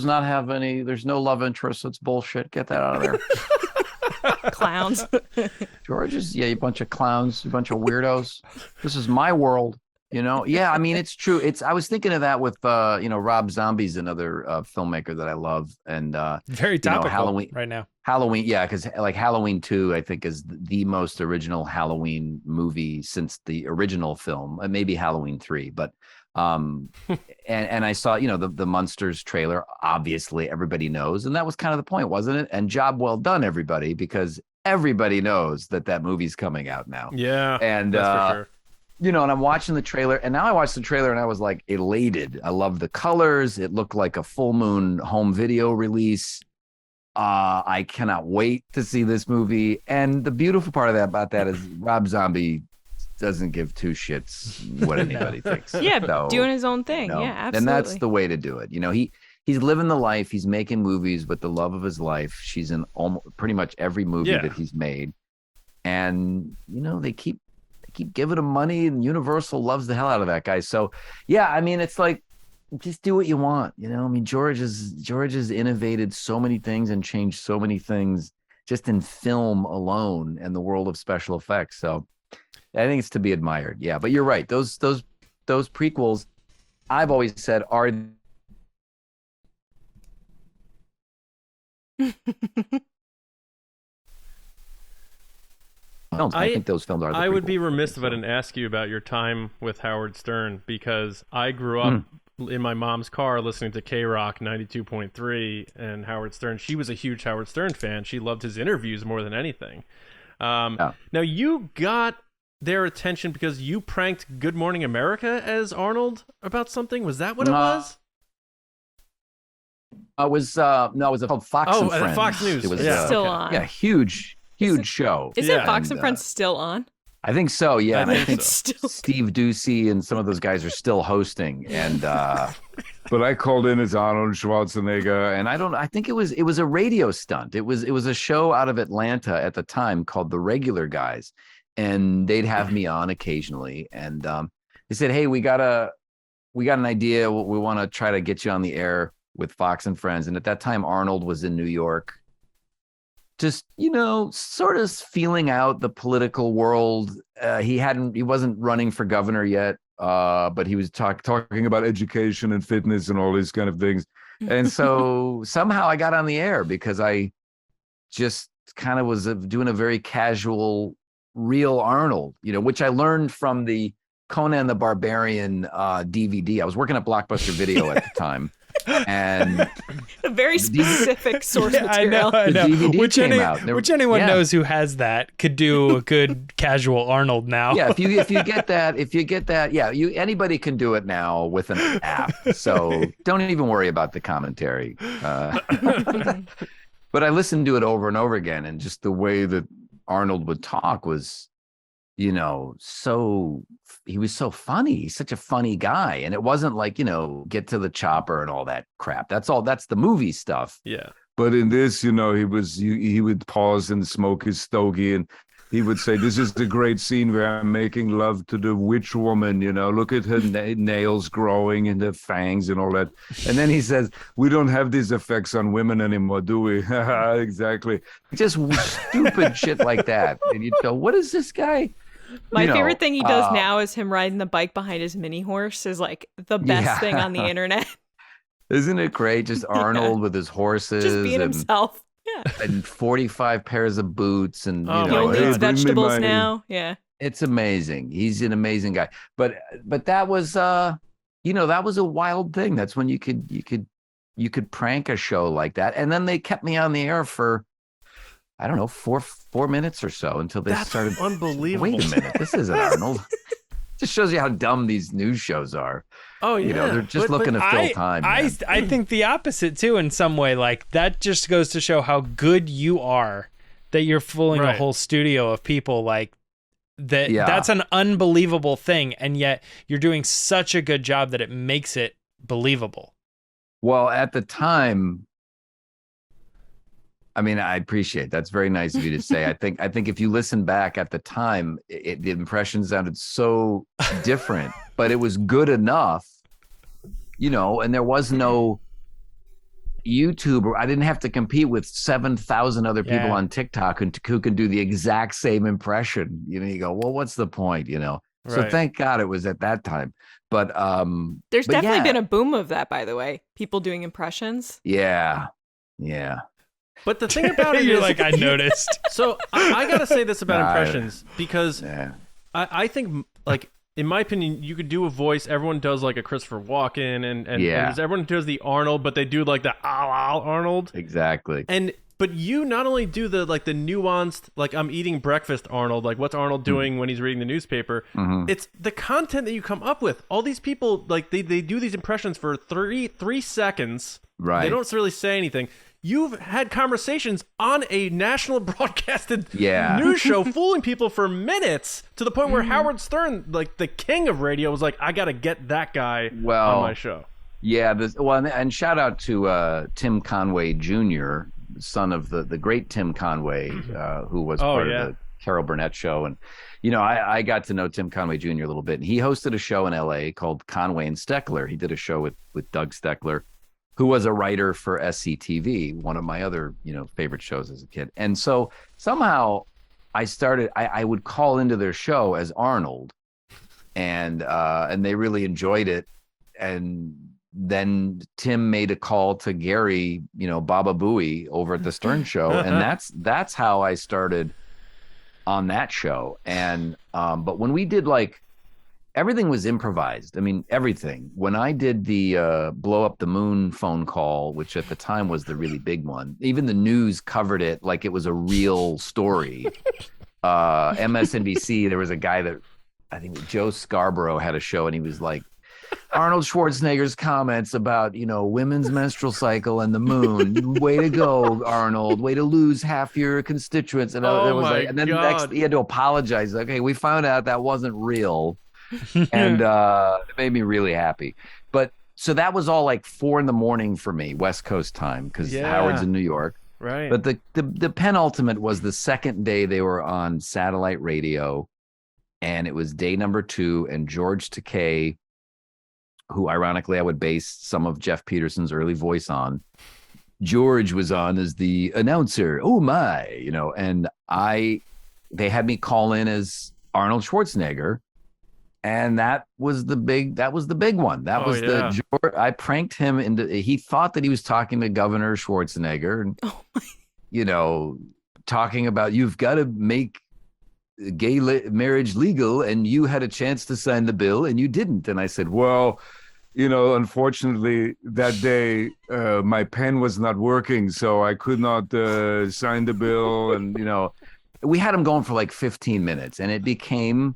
Speaker 5: not have any, there's no love interest. It's bullshit. Get that out of there.
Speaker 3: Clowns.
Speaker 5: George is, you bunch of clowns, you bunch of weirdos. This is my world, Yeah, I mean, it's true. I was thinking of that with, Rob Zombie's another filmmaker that I love. And,
Speaker 4: Very topical
Speaker 2: Halloween-
Speaker 4: right now.
Speaker 2: Halloween, yeah, because like Halloween 2, I think is the most original Halloween movie since the original film, and maybe Halloween 3. But and I saw, the Munsters trailer, obviously everybody knows, and that was kind of the point, wasn't it? And job well done, everybody, because everybody knows that movie's coming out now.
Speaker 1: Yeah.
Speaker 2: And
Speaker 1: That's for sure.
Speaker 2: and I'm watching the trailer, and now I watched the trailer and I was like elated. I love the colors. It looked like a full moon home video release. I cannot wait to see this movie. And the beautiful part about that is Rob Zombie doesn't give two shits what anybody thinks.
Speaker 3: Yeah,
Speaker 2: So,
Speaker 3: doing his own thing. Yeah, absolutely.
Speaker 2: And that's the way to do it. He's living the life. He's making movies with the love of his life. She's in pretty much every movie
Speaker 1: Yeah.
Speaker 2: that he's made. And, they keep giving him money, and Universal loves the hell out of that guy. So, yeah, I mean, it's like, just do what you want. I mean, George has innovated so many things and changed so many things just in film alone and the world of special effects. So I think it's to be admired. Yeah, but you're right. Those prequels, I've always said, are films. I think those films are the
Speaker 1: I would be
Speaker 2: prequels.
Speaker 1: remiss if I didn't ask you about your time with Howard Stern, because I grew up in my mom's car listening to K-Rock 92.3 and Howard Stern. She was a huge Howard Stern fan. She loved his interviews more than anything. Now, you got their attention because you pranked Good Morning America as Arnold about something. Was that what it was?
Speaker 2: It was called Fox and Friends.
Speaker 1: Fox News.
Speaker 2: It was
Speaker 1: Yeah.
Speaker 3: Still
Speaker 1: okay.
Speaker 3: on.
Speaker 2: yeah, huge show.
Speaker 3: Is
Speaker 1: Yeah.
Speaker 3: it Fox and
Speaker 2: And,
Speaker 3: Friends still on?
Speaker 2: I think so. Yeah,
Speaker 1: I
Speaker 2: and I
Speaker 1: think
Speaker 2: think
Speaker 1: so.
Speaker 3: Still.
Speaker 2: Steve Ducey and some of those guys are still hosting. And but I called in as Arnold Schwarzenegger, and I think it was a radio stunt. It was a show out of Atlanta at the time called The Regular Guys, and they'd have me on occasionally. And they said, "Hey, we got an idea. We want to try to get you on the air. with Fox and Friends. And at that time, Arnold was in New York, just, sort of feeling out the political world. He wasn't running for governor yet, but he was talking about education and fitness and all these kind of things. And so somehow I got on the air because I just kind of was doing a very casual, real Arnold, which I learned from the Conan the Barbarian DVD. I was working at Blockbuster Video at the time. And
Speaker 3: a very specific source material.
Speaker 4: I know.
Speaker 2: Which
Speaker 4: anyone knows who has that could do a good casual Arnold now.
Speaker 2: Yeah, if you get that, yeah, anybody can do it now with an app. So don't even worry about the commentary. But I listened to it over and over again, and just the way that Arnold would talk was, he was so funny. He's such a funny guy. And it wasn't like, get to the chopper and all that crap. That's the movie stuff.
Speaker 1: Yeah.
Speaker 2: But in this, he would pause and smoke his stogie, and he would say, "This is the great scene where I'm making love to the witch woman, look at her nails growing and her fangs and all that." And then he says, "We don't have these effects on women anymore, do we?" Exactly. Just stupid shit like that. And you'd go, what is this guy?
Speaker 3: My favorite thing he does now is him riding the bike behind his mini horse is like the best thing on the internet.
Speaker 2: Isn't it great? Just Arnold with his horses.
Speaker 3: Just being himself. Yeah.
Speaker 2: And 45 pairs of boots, and
Speaker 3: he only eats vegetables now. Yeah.
Speaker 2: It's amazing. He's an amazing guy. But that was that was a wild thing. That's when you could prank a show like that. And then they kept me on the air for, I don't know, four minutes or so until they started.
Speaker 1: Unbelievable.
Speaker 2: Wait a minute, this isn't Arnold. Just shows you how dumb these news shows are.
Speaker 1: Oh yeah,
Speaker 2: they're just looking to fill time.
Speaker 4: I think the opposite too, in some way. Like that just goes to show how good you are, that you're fooling a whole studio of people like that. Yeah. That's an unbelievable thing, and yet you're doing such a good job that it makes it believable.
Speaker 2: Well, at the time, I mean, I appreciate that's very nice of you to say. I think if you listen back at the time, the impression sounded so different, but it was good enough, and there was no YouTube. I didn't have to compete with 7,000 other people on TikTok who can do the exact same impression. You go, well, what's the point? So thank God it was at that time. But
Speaker 3: there's definitely been a boom of that, by the way. People doing impressions.
Speaker 2: Yeah.
Speaker 1: But the thing about it
Speaker 4: you're
Speaker 1: is,
Speaker 4: like, I noticed.
Speaker 1: So I gotta say this about impressions, because I think, like, in my opinion, you could do a voice. Everyone does like a Christopher Walken, and everyone does the Arnold, but they do like the Arnold.
Speaker 2: Exactly.
Speaker 1: But you not only do the nuanced, like, I'm eating breakfast Arnold, like what's Arnold doing when he's reading the newspaper. Mm-hmm. It's the content that you come up with. All these people, like, they do these impressions for three seconds.
Speaker 2: Right.
Speaker 1: They don't really say anything. You've had conversations on a national broadcasted news show fooling people for minutes, to the point where Howard Stern, like the king of radio, was like, I got to get that guy on my show.
Speaker 2: Yeah. And shout out to Tim Conway Jr., son of the great Tim Conway, who was part of the Carol Burnett show. And, I got to know Tim Conway Jr. a little bit. And he hosted a show in LA called Conway and Steckler. He did a show with Doug Steckler, who was a writer for SCTV, one of my other, favorite shows as a kid. And so somehow I would call into their show as Arnold, and they really enjoyed it. And then Tim made a call to Gary, Baba Booey over at the Stern Show. And that's how I started on that show. And, but when we did, like, everything was improvised. I mean, everything. When I did the blow up the moon phone call, which at the time was the really big one, even the news covered it like it was a real story. MSNBC, there was a guy that, I think Joe Scarborough had a show, and he was like, Arnold Schwarzenegger's comments about, women's menstrual cycle and the moon. Way to go, Arnold. Way to lose half your constituents. And and then next he had to apologize. Okay, we found out that wasn't real. And it made me really happy. But so that was all like 4 a.m. for me, West Coast time, because Howard's in New York.
Speaker 1: Right.
Speaker 2: But the penultimate was the second day they were on satellite radio, and it was day number 2, and George Takei who ironically I would base some of Jeff Peterson's early voice on. George was on as the announcer. Oh my, and they had me call in as Arnold Schwarzenegger. And that was the big one. That was the I pranked him he thought that he was talking to Governor Schwarzenegger and, talking about you've got to make gay marriage legal and you had a chance to sign the bill and you didn't. And I said, well, unfortunately that day my pen was not working, so I could not sign the bill. And, we had him going for like 15 minutes and it became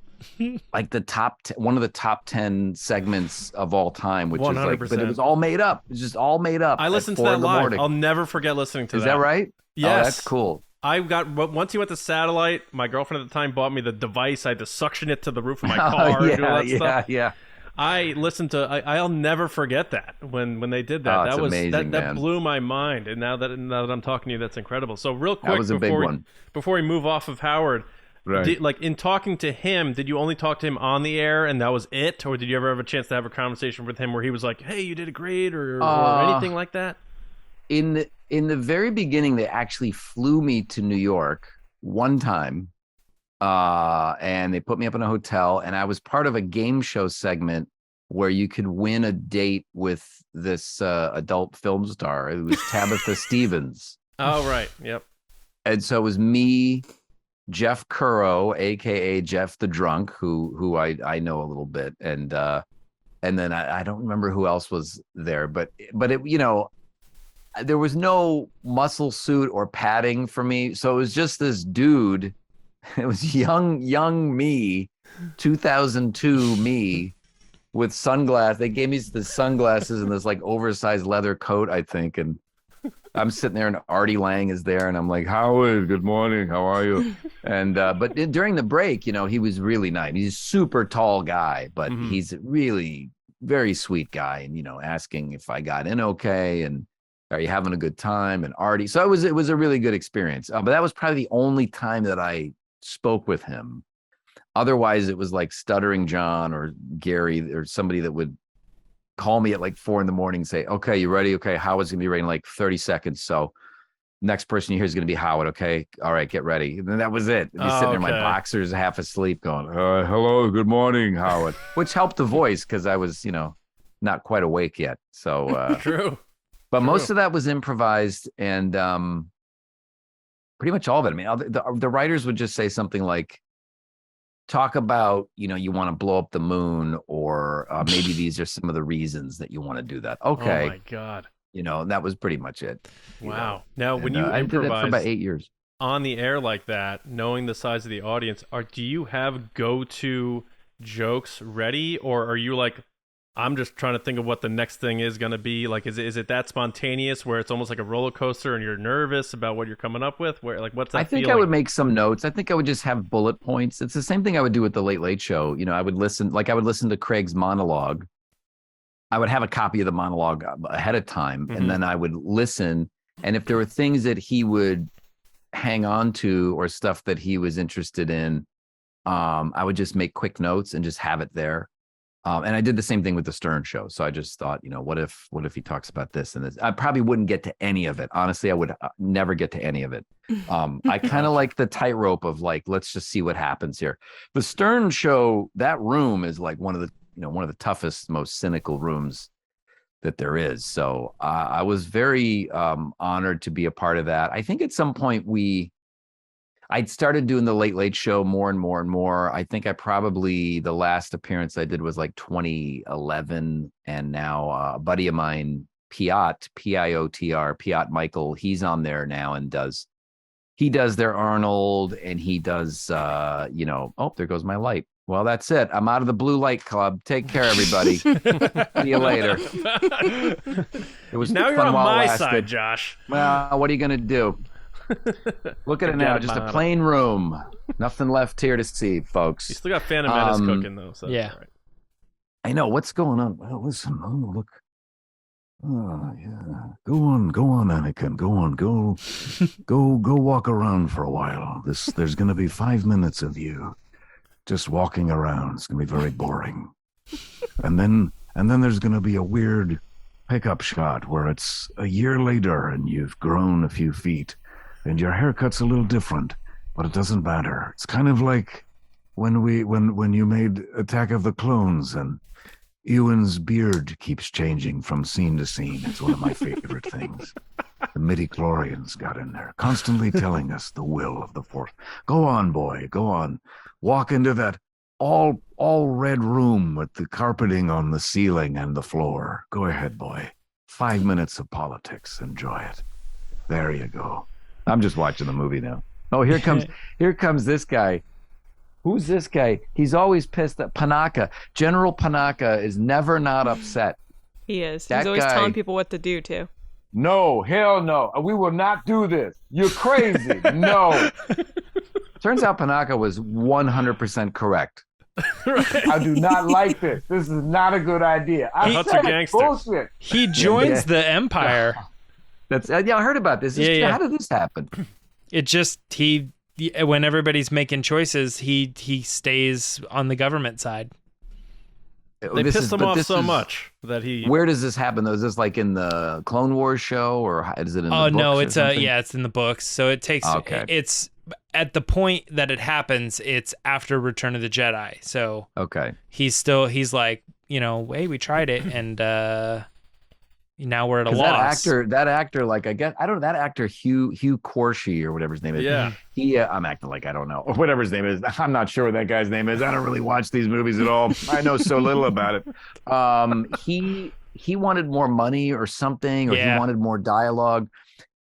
Speaker 2: like one of the top 10 segments of all time, which 100%. Is like, but it was all made up. It's just all made up.
Speaker 1: I listened to that live. I'll never forget listening to that.
Speaker 2: Is that right?
Speaker 1: Yes.
Speaker 2: Oh, that's cool.
Speaker 1: Once he went to satellite, my girlfriend at the time bought me the device. I had to suction it to the roof of my car and do all that stuff.
Speaker 2: Yeah.
Speaker 1: I listened to. I'll never forget that when they did that.
Speaker 2: That was amazing,
Speaker 1: that blew my mind. And now that I'm talking to you, that's incredible. So real quick,
Speaker 2: that was a big one.
Speaker 1: Before we move off of Howard,
Speaker 2: right?
Speaker 1: Like in talking to him, did you only talk to him on the air and that was it, or did you ever have a chance to have a conversation with him where he was like, "Hey, you did great," or anything like that?
Speaker 2: In the very beginning, they actually flew me to New York one time. And they put me up in a hotel and I was part of a game show segment where you could win a date with this adult film star. It was Tabitha Stevens.
Speaker 1: Oh, right. Yep.
Speaker 2: And so it was me, Jeff Curro, aka Jeff the Drunk, who I know a little bit. And then I don't remember who else was there, but it, there was no muscle suit or padding for me. So it was just this dude. It was young me, 2002 me with sunglasses. They gave me the sunglasses and this like oversized leather coat, I think. And I'm sitting there and Artie Lang is there and I'm like, Howard, good morning. How are you? And, but during the break, he was really nice. He's a super tall guy, but he's a really very sweet guy. And, asking if I got in okay. And are you having a good time? And Artie. So it was a really good experience. But that was probably the only time that I spoke with him. Otherwise it was like Stuttering John or Gary or somebody that would call me at like 4 a.m. and say, okay, you ready? Okay, Howard's gonna be ready in like 30 seconds. So next person you hear is gonna be Howard. Okay, all right, get ready. And then that was it. I'd be sitting there in my boxers half asleep going, hello, good morning, Howard. Which helped the voice because I was, not quite awake yet. So
Speaker 1: True.
Speaker 2: But most of that was improvised and pretty much all of it. I mean, the writers would just say something like, talk about, you want to blow up the moon, or maybe these are some of the reasons that you want to do that. Okay.
Speaker 1: Oh my God.
Speaker 2: That was pretty much it.
Speaker 1: Wow. Now, when you
Speaker 2: I did that for about 8 years
Speaker 1: on the air like that, knowing the size of the audience, do you have go-to jokes ready, or are you like, I'm just trying to think of what the next thing is going to be? Like, is it that spontaneous where it's almost like a roller coaster and you're nervous about what you're coming up with? Where, like, what's that
Speaker 2: I think
Speaker 1: feeling?
Speaker 2: I would make some notes. I think I would just have bullet points. It's the same thing I would do with the Late Late Show. I would listen to Craig's monologue. I would have a copy of the monologue ahead of time, and then I would listen. And if there were things that he would hang on to or stuff that he was interested in, I would just make quick notes and just have it there. And I did the same thing with the Stern Show. So I just thought, what if he talks about this and this? I probably wouldn't get to any of it. Honestly, I would never get to any of it. I kind of like the tightrope of like, let's just see what happens here. The Stern Show, that room is like one of the toughest, most cynical rooms that there is. So I was very honored to be a part of that. I think at some point I'd started doing the Late Late Show more and more and more. I think the last appearance I did was like 2011. And now a buddy of mine, Piotr, Piotr, Piotr Michael, he's on there now and does their Arnold, and he does, oh, there goes my light. Well, that's it. I'm out of the Blue Light Club. Take care, everybody. See you later. It was
Speaker 1: now you're on my side, Josh.
Speaker 2: Well, what are you going to do? Look at it now, just a plain room. Nothing left here to see, folks.
Speaker 1: You still got Phantom Menace cooking, though. So
Speaker 4: yeah.
Speaker 1: Right.
Speaker 2: I know. What's going on? Well, listen, look. Oh, yeah. Go on, Anakin. Go walk around for a while. There's going to be 5 minutes of you just walking around. It's going to be very boring. And then
Speaker 6: And then there's going to be a weird pickup shot where it's a year later and you've grown a few feet and your haircut's a little different, but it doesn't matter. It's kind of like when you made Attack of the Clones and Ewan's beard keeps changing from scene to scene. It's one of my favorite things. The midichlorians got in there, constantly telling us the will of the Force. Go on, boy, go on. Walk into that all red room with the carpeting on the ceiling and the floor. Go ahead, boy. 5 minutes of politics. Enjoy it. There you go.
Speaker 2: I'm just watching the movie now. Oh, here comes this guy. Who's this guy? He's always pissed at Panaka. General Panaka is never not upset.
Speaker 3: He is.
Speaker 2: That
Speaker 3: He's always
Speaker 2: guy-
Speaker 3: telling people what to do too.
Speaker 2: No, hell no. We will not do this. You're crazy. No. Turns out Panaka was 100% correct. I do not like this. This is not a good idea. I
Speaker 1: Huts
Speaker 2: said
Speaker 1: are
Speaker 2: it.
Speaker 1: gangsters.
Speaker 2: Bullshit.
Speaker 4: He joins
Speaker 2: Yeah.
Speaker 4: the Empire.
Speaker 2: That's I heard about this.
Speaker 4: Yeah.
Speaker 2: How did this happen?
Speaker 4: It just when everybody's making choices, he stays on the government side.
Speaker 1: They pissed him off so much that he.
Speaker 2: Where does this happen though? Is this like in the Clone Wars show, or is it in the books
Speaker 4: No,
Speaker 2: or
Speaker 4: it's
Speaker 2: something?
Speaker 4: it's in the books. So it takes
Speaker 2: Okay.
Speaker 4: it's at the point that it happens, it's after Return of the Jedi. So
Speaker 2: Okay.
Speaker 4: he's like, hey, we tried it, and now we're at a
Speaker 2: 'Cause
Speaker 4: loss.
Speaker 2: that actor, like I guess I don't know, that actor Hugh Corshi or whatever his name is.
Speaker 1: Yeah.
Speaker 2: He I'm acting like I don't know, or whatever his name is. I'm not sure what that guy's name is. I don't really watch these movies at all. I know so little about it. He wanted more money or something, or
Speaker 4: Yeah.
Speaker 2: he wanted more dialogue,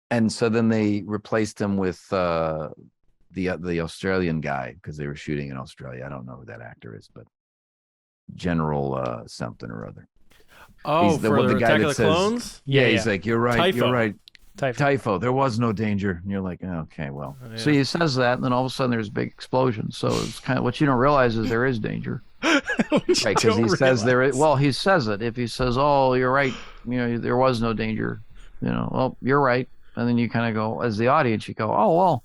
Speaker 2: and so then they replaced him with the Australian guy because they were shooting in Australia. I don't know who that actor is, but General something or other.
Speaker 1: Oh,
Speaker 2: He's the
Speaker 1: for
Speaker 2: one-
Speaker 1: the
Speaker 2: the guy
Speaker 1: Attack
Speaker 2: that
Speaker 1: of the
Speaker 2: says-
Speaker 1: Clones?
Speaker 2: Yeah, he's like, you're right,
Speaker 1: Typho.
Speaker 2: you're right.
Speaker 4: Typhoon.
Speaker 2: Typho, there was no danger. And you're like, oh, okay, well.
Speaker 1: Yeah.
Speaker 5: So he says that, and then all of a sudden there's a big explosion. So it's kind of what you don't realize is there is danger.
Speaker 2: Right, because he says there is.
Speaker 5: Well, he says it. If he says, "Oh, you're right," there was no danger. Well, you're right, and then you kind of go, as the audience, you go, "Oh, well,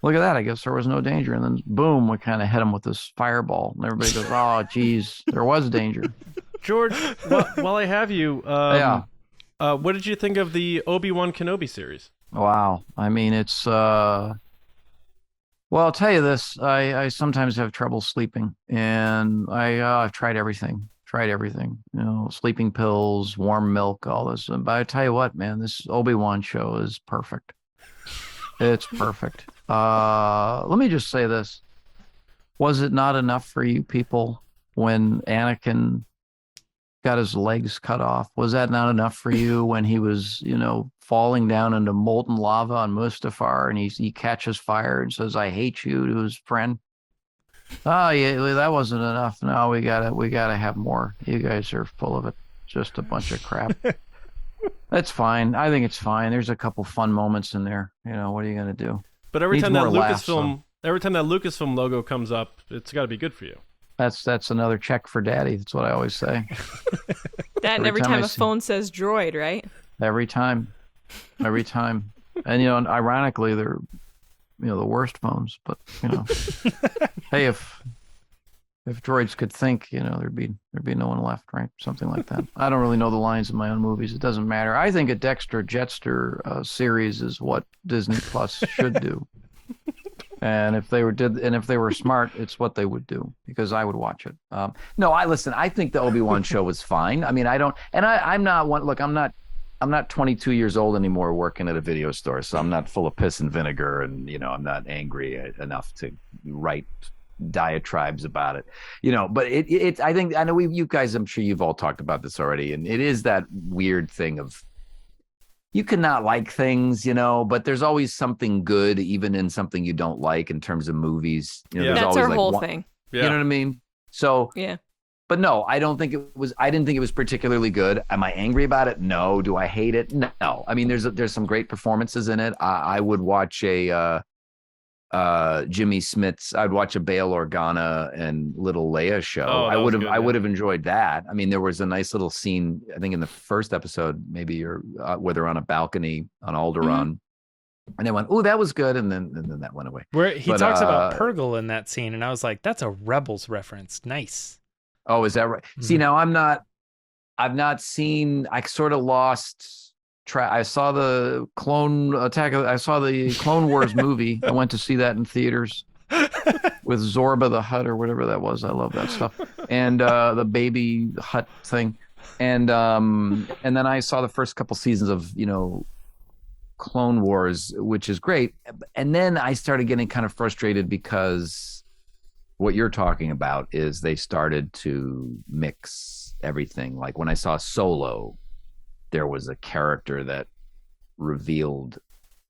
Speaker 5: look at that. I guess there was no danger." And then boom, we kind of hit him with this fireball, and everybody goes, "Oh, geez, there was danger."
Speaker 1: George, while I have you,
Speaker 5: Yeah.
Speaker 1: What did you think of the Obi-Wan Kenobi series?
Speaker 5: Wow. I mean, it's well, I'll tell you this. I sometimes have trouble sleeping, and I've tried everything. Sleeping pills, warm milk, all this. But I tell you what, man, this Obi-Wan show is perfect. It's perfect. Let me just say this. Was it not enough for you people when Anakin got his legs cut off? Was that not enough for you when he was, falling down into molten lava on Mustafar, and he catches fire and says, "I hate you" to his friend? Oh yeah, that wasn't enough. No, we gotta have more. You guys are full of it. Just a bunch of crap. That's fine. I think it's fine. There's a couple fun moments in there. What are you gonna do?
Speaker 1: But every
Speaker 5: Needs
Speaker 1: time that
Speaker 5: more laughs,
Speaker 1: Lucasfilm logo comes up, it's got to be good for you.
Speaker 5: That's another check for Daddy. That's what I always say.
Speaker 3: That and
Speaker 5: Every
Speaker 3: every
Speaker 5: time
Speaker 3: time
Speaker 5: I
Speaker 3: a
Speaker 5: see-
Speaker 3: phone says droid, right?
Speaker 5: Every time. And ironically, they're the worst phones. But hey, if droids could think, there'd be no one left, right? Something like that. I don't really know the lines of my own movies. It doesn't matter. I think a Dexter Jetster series is what Disney Plus should do. And if they were smart, it's what they would do, because I would watch it.
Speaker 2: No, I think the Obi-Wan show was fine. I mean, I'm not 22 years old anymore working at a video store, so I'm not full of piss and vinegar, and I'm not angry enough to write diatribes about it. But I know you guys, I'm sure you've all talked about this already, and it is that weird thing of you cannot like things, but there's always something good, even in something you don't like, in terms of movies. There's
Speaker 3: That's
Speaker 2: always
Speaker 3: our
Speaker 2: like
Speaker 3: whole thing.
Speaker 1: Yeah.
Speaker 2: You know what I mean? So
Speaker 3: Yeah.
Speaker 2: But no, I didn't think it was particularly good. Am I angry about it? No. Do I hate it? No. I mean, there's some great performances in it. I would watch a Jimmy Smits. I'd watch a Bail Organa and Little Leia show.
Speaker 1: Oh, that was good,
Speaker 2: I would have enjoyed that. I mean, there was a nice little scene, I think in the first episode, maybe, or where they're on a balcony on Alderaan. And they went, "Oh, that was good," and then that went away.
Speaker 4: Where he talks about Purgle in that scene, and I was like, "That's a Rebels reference. Nice."
Speaker 2: Oh, is that right? See, now I'm not I've not seen. I sort of lost track. I saw the Clone Wars movie. I went to see that in theaters with Zorba the Hutt or whatever that was. I love that stuff. And the baby Hutt thing. And then I saw the first couple seasons of, Clone Wars, which is great. And then I started getting kind of frustrated because what you're talking about is they started to mix everything. Like when I saw Solo, there was a character that revealed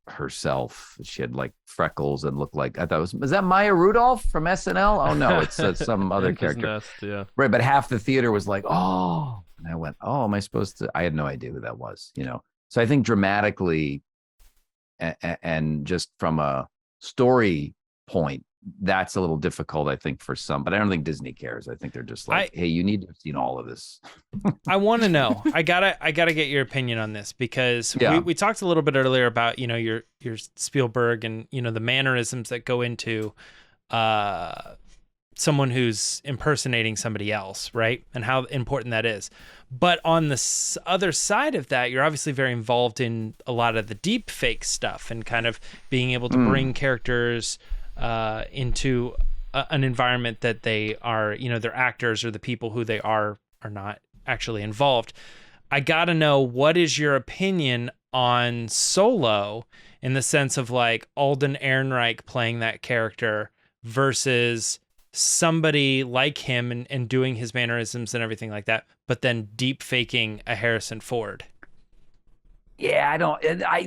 Speaker 2: herself. She had like freckles and looked like, I thought was that Maya Rudolph from SNL? Oh no, it's some other character.
Speaker 1: Nest, yeah.
Speaker 2: Right, but half the theater was like, oh, and I went, oh, am I supposed to? I had no idea who that was, So I think dramatically and just from a story point, that's a little difficult, I think, for some, but I don't think Disney cares. I think they're just like, hey, you need to have seen all of this.
Speaker 4: I want to know. I gotta get your opinion on this because we talked a little bit earlier about your Spielberg and the mannerisms that go into someone who's impersonating somebody else, right? And how important that is. But on the other side of that, you're obviously very involved in a lot of the deep fake stuff and kind of being able to bring characters into an environment that they are, they're actors or the people who they are not actually involved. I got to know, what is your opinion on Solo in the sense of like Alden Ehrenreich playing that character versus somebody like him and doing his mannerisms and everything like that, but then deep faking a Harrison Ford?
Speaker 2: Yeah,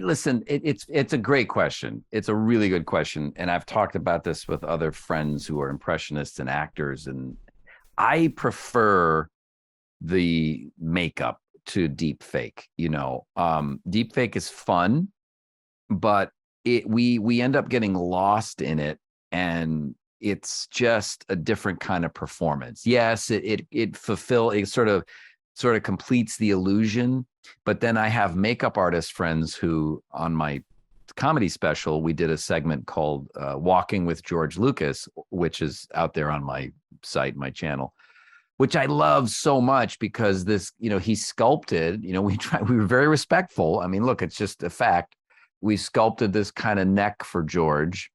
Speaker 2: listen, it's a great question. It's a really good question. And I've talked about this with other friends who are impressionists and actors. And I prefer the makeup to deep fake, deep fake is fun, but we end up getting lost in it. And it's just a different kind of performance. Yes, it sort of completes the illusion. But then I have makeup artist friends who, on my comedy special, we did a segment called Walking with George Lucas, which is out there on my site, my channel, which I love so much because this, he sculpted, we were very respectful. I mean, look, it's just a fact. We sculpted this kind of neck for George.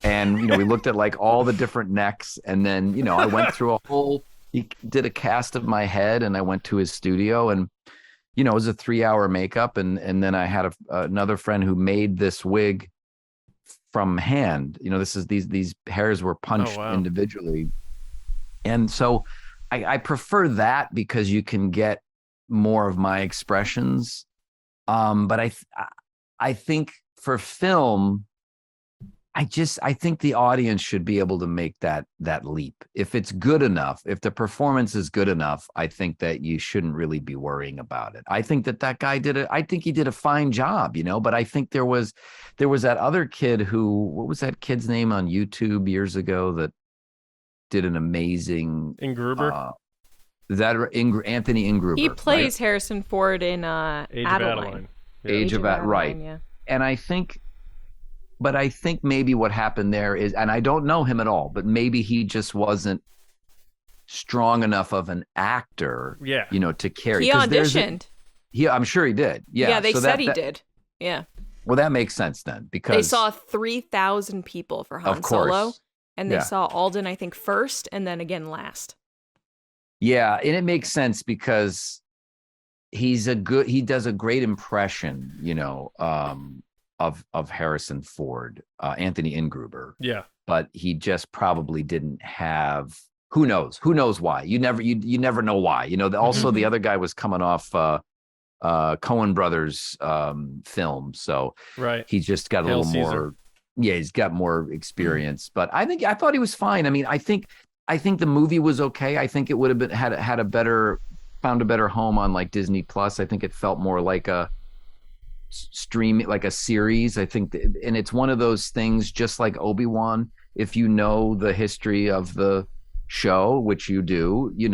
Speaker 2: And, we looked at like all the different necks. And then, I went through he did a cast of my head and I went to his studio and, it was a 3-hour makeup. And then I had another friend who made this wig from hand. These hairs were punched individually. And so I prefer that because you can get more of my expressions. But I think for film, I think the audience should be able to make that leap. If it's good enough, if the performance is good enough, I think that you shouldn't really be worrying about it. I think that guy I think he did a fine job, but I think there was that other kid what was that kid's name on YouTube years ago that did an amazing
Speaker 1: Ingruber?
Speaker 2: Is that Anthony Ingruber?
Speaker 3: He plays
Speaker 2: right?
Speaker 3: Harrison Ford in
Speaker 1: Age of Adeline.
Speaker 3: Yeah.
Speaker 2: Age of Adeline, right.
Speaker 3: Yeah.
Speaker 2: And I think maybe what happened there is, and I don't know him at all, but maybe he just wasn't strong enough of an actor, to carry.
Speaker 3: He auditioned.
Speaker 2: I'm sure he did. Yeah.
Speaker 3: Yeah, they said he did. Yeah.
Speaker 2: Well, that makes sense then because
Speaker 3: they saw 3,000 people for Han Solo, and they saw Alden, I think, first, and then again last.
Speaker 2: Yeah, and it makes sense because he does a great impression, of Harrison Ford, Anthony Ingruber.
Speaker 1: Yeah.
Speaker 2: But he just probably didn't have, who knows why. You never know why. Also the other guy was coming off Coen Brothers film. So
Speaker 1: right.
Speaker 2: He just got a little more. Yeah, he's got more experience. But I thought he was fine. I mean, I think the movie was okay. I think it would have been found a better home on like Disney Plus. I think it felt more like a stream, like a series. I think and it's one of those things, just like Obi-Wan, if you know the history of the show, which you do, you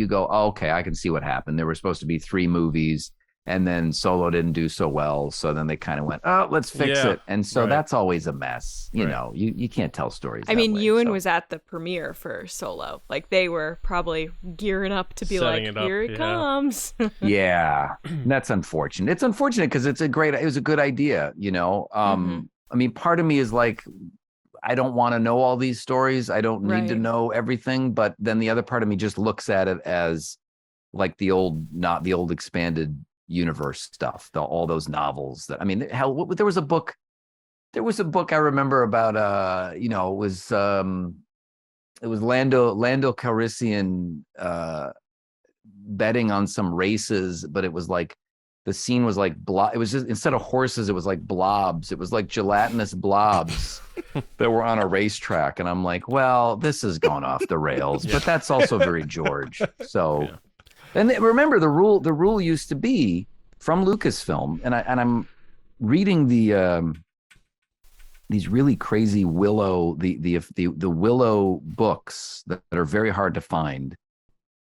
Speaker 2: go, oh, okay, I can see what happened. There were supposed to be 3 movies. and then Solo didn't do so well, so then they kind of went, oh, let's fix
Speaker 1: Yeah,
Speaker 2: it, and so
Speaker 1: right.
Speaker 2: that's always a mess. You
Speaker 1: Right.
Speaker 2: know, you can't tell stories.
Speaker 3: I
Speaker 2: that
Speaker 3: mean,
Speaker 2: way,
Speaker 3: Ewan
Speaker 2: so.
Speaker 3: was at the premiere for Solo. Like, they were probably gearing up to be
Speaker 1: Setting
Speaker 3: like,
Speaker 1: it up,
Speaker 3: here it
Speaker 1: yeah.
Speaker 3: comes.
Speaker 2: Yeah, that's unfortunate. It's unfortunate because it was a good idea, you know. I mean, part of me is like, I don't want to know all these stories. I don't need to
Speaker 3: Right.
Speaker 2: know everything. But then the other part of me just looks at it as like not the old expanded universe stuff, all those novels that, I mean, hell, there was a book I remember about, you know, it was Lando Calrissian betting on some races, but it was like, the scene was like it was just, instead of horses, it was like blobs. It was like gelatinous blobs that were on a racetrack. And I'm like, well, this is going off the rails, but that's also very George. So,
Speaker 1: Yeah.
Speaker 2: and remember the rule used to be from Lucasfilm, and I'm reading these really crazy Willow, the Willow books that are very hard to find.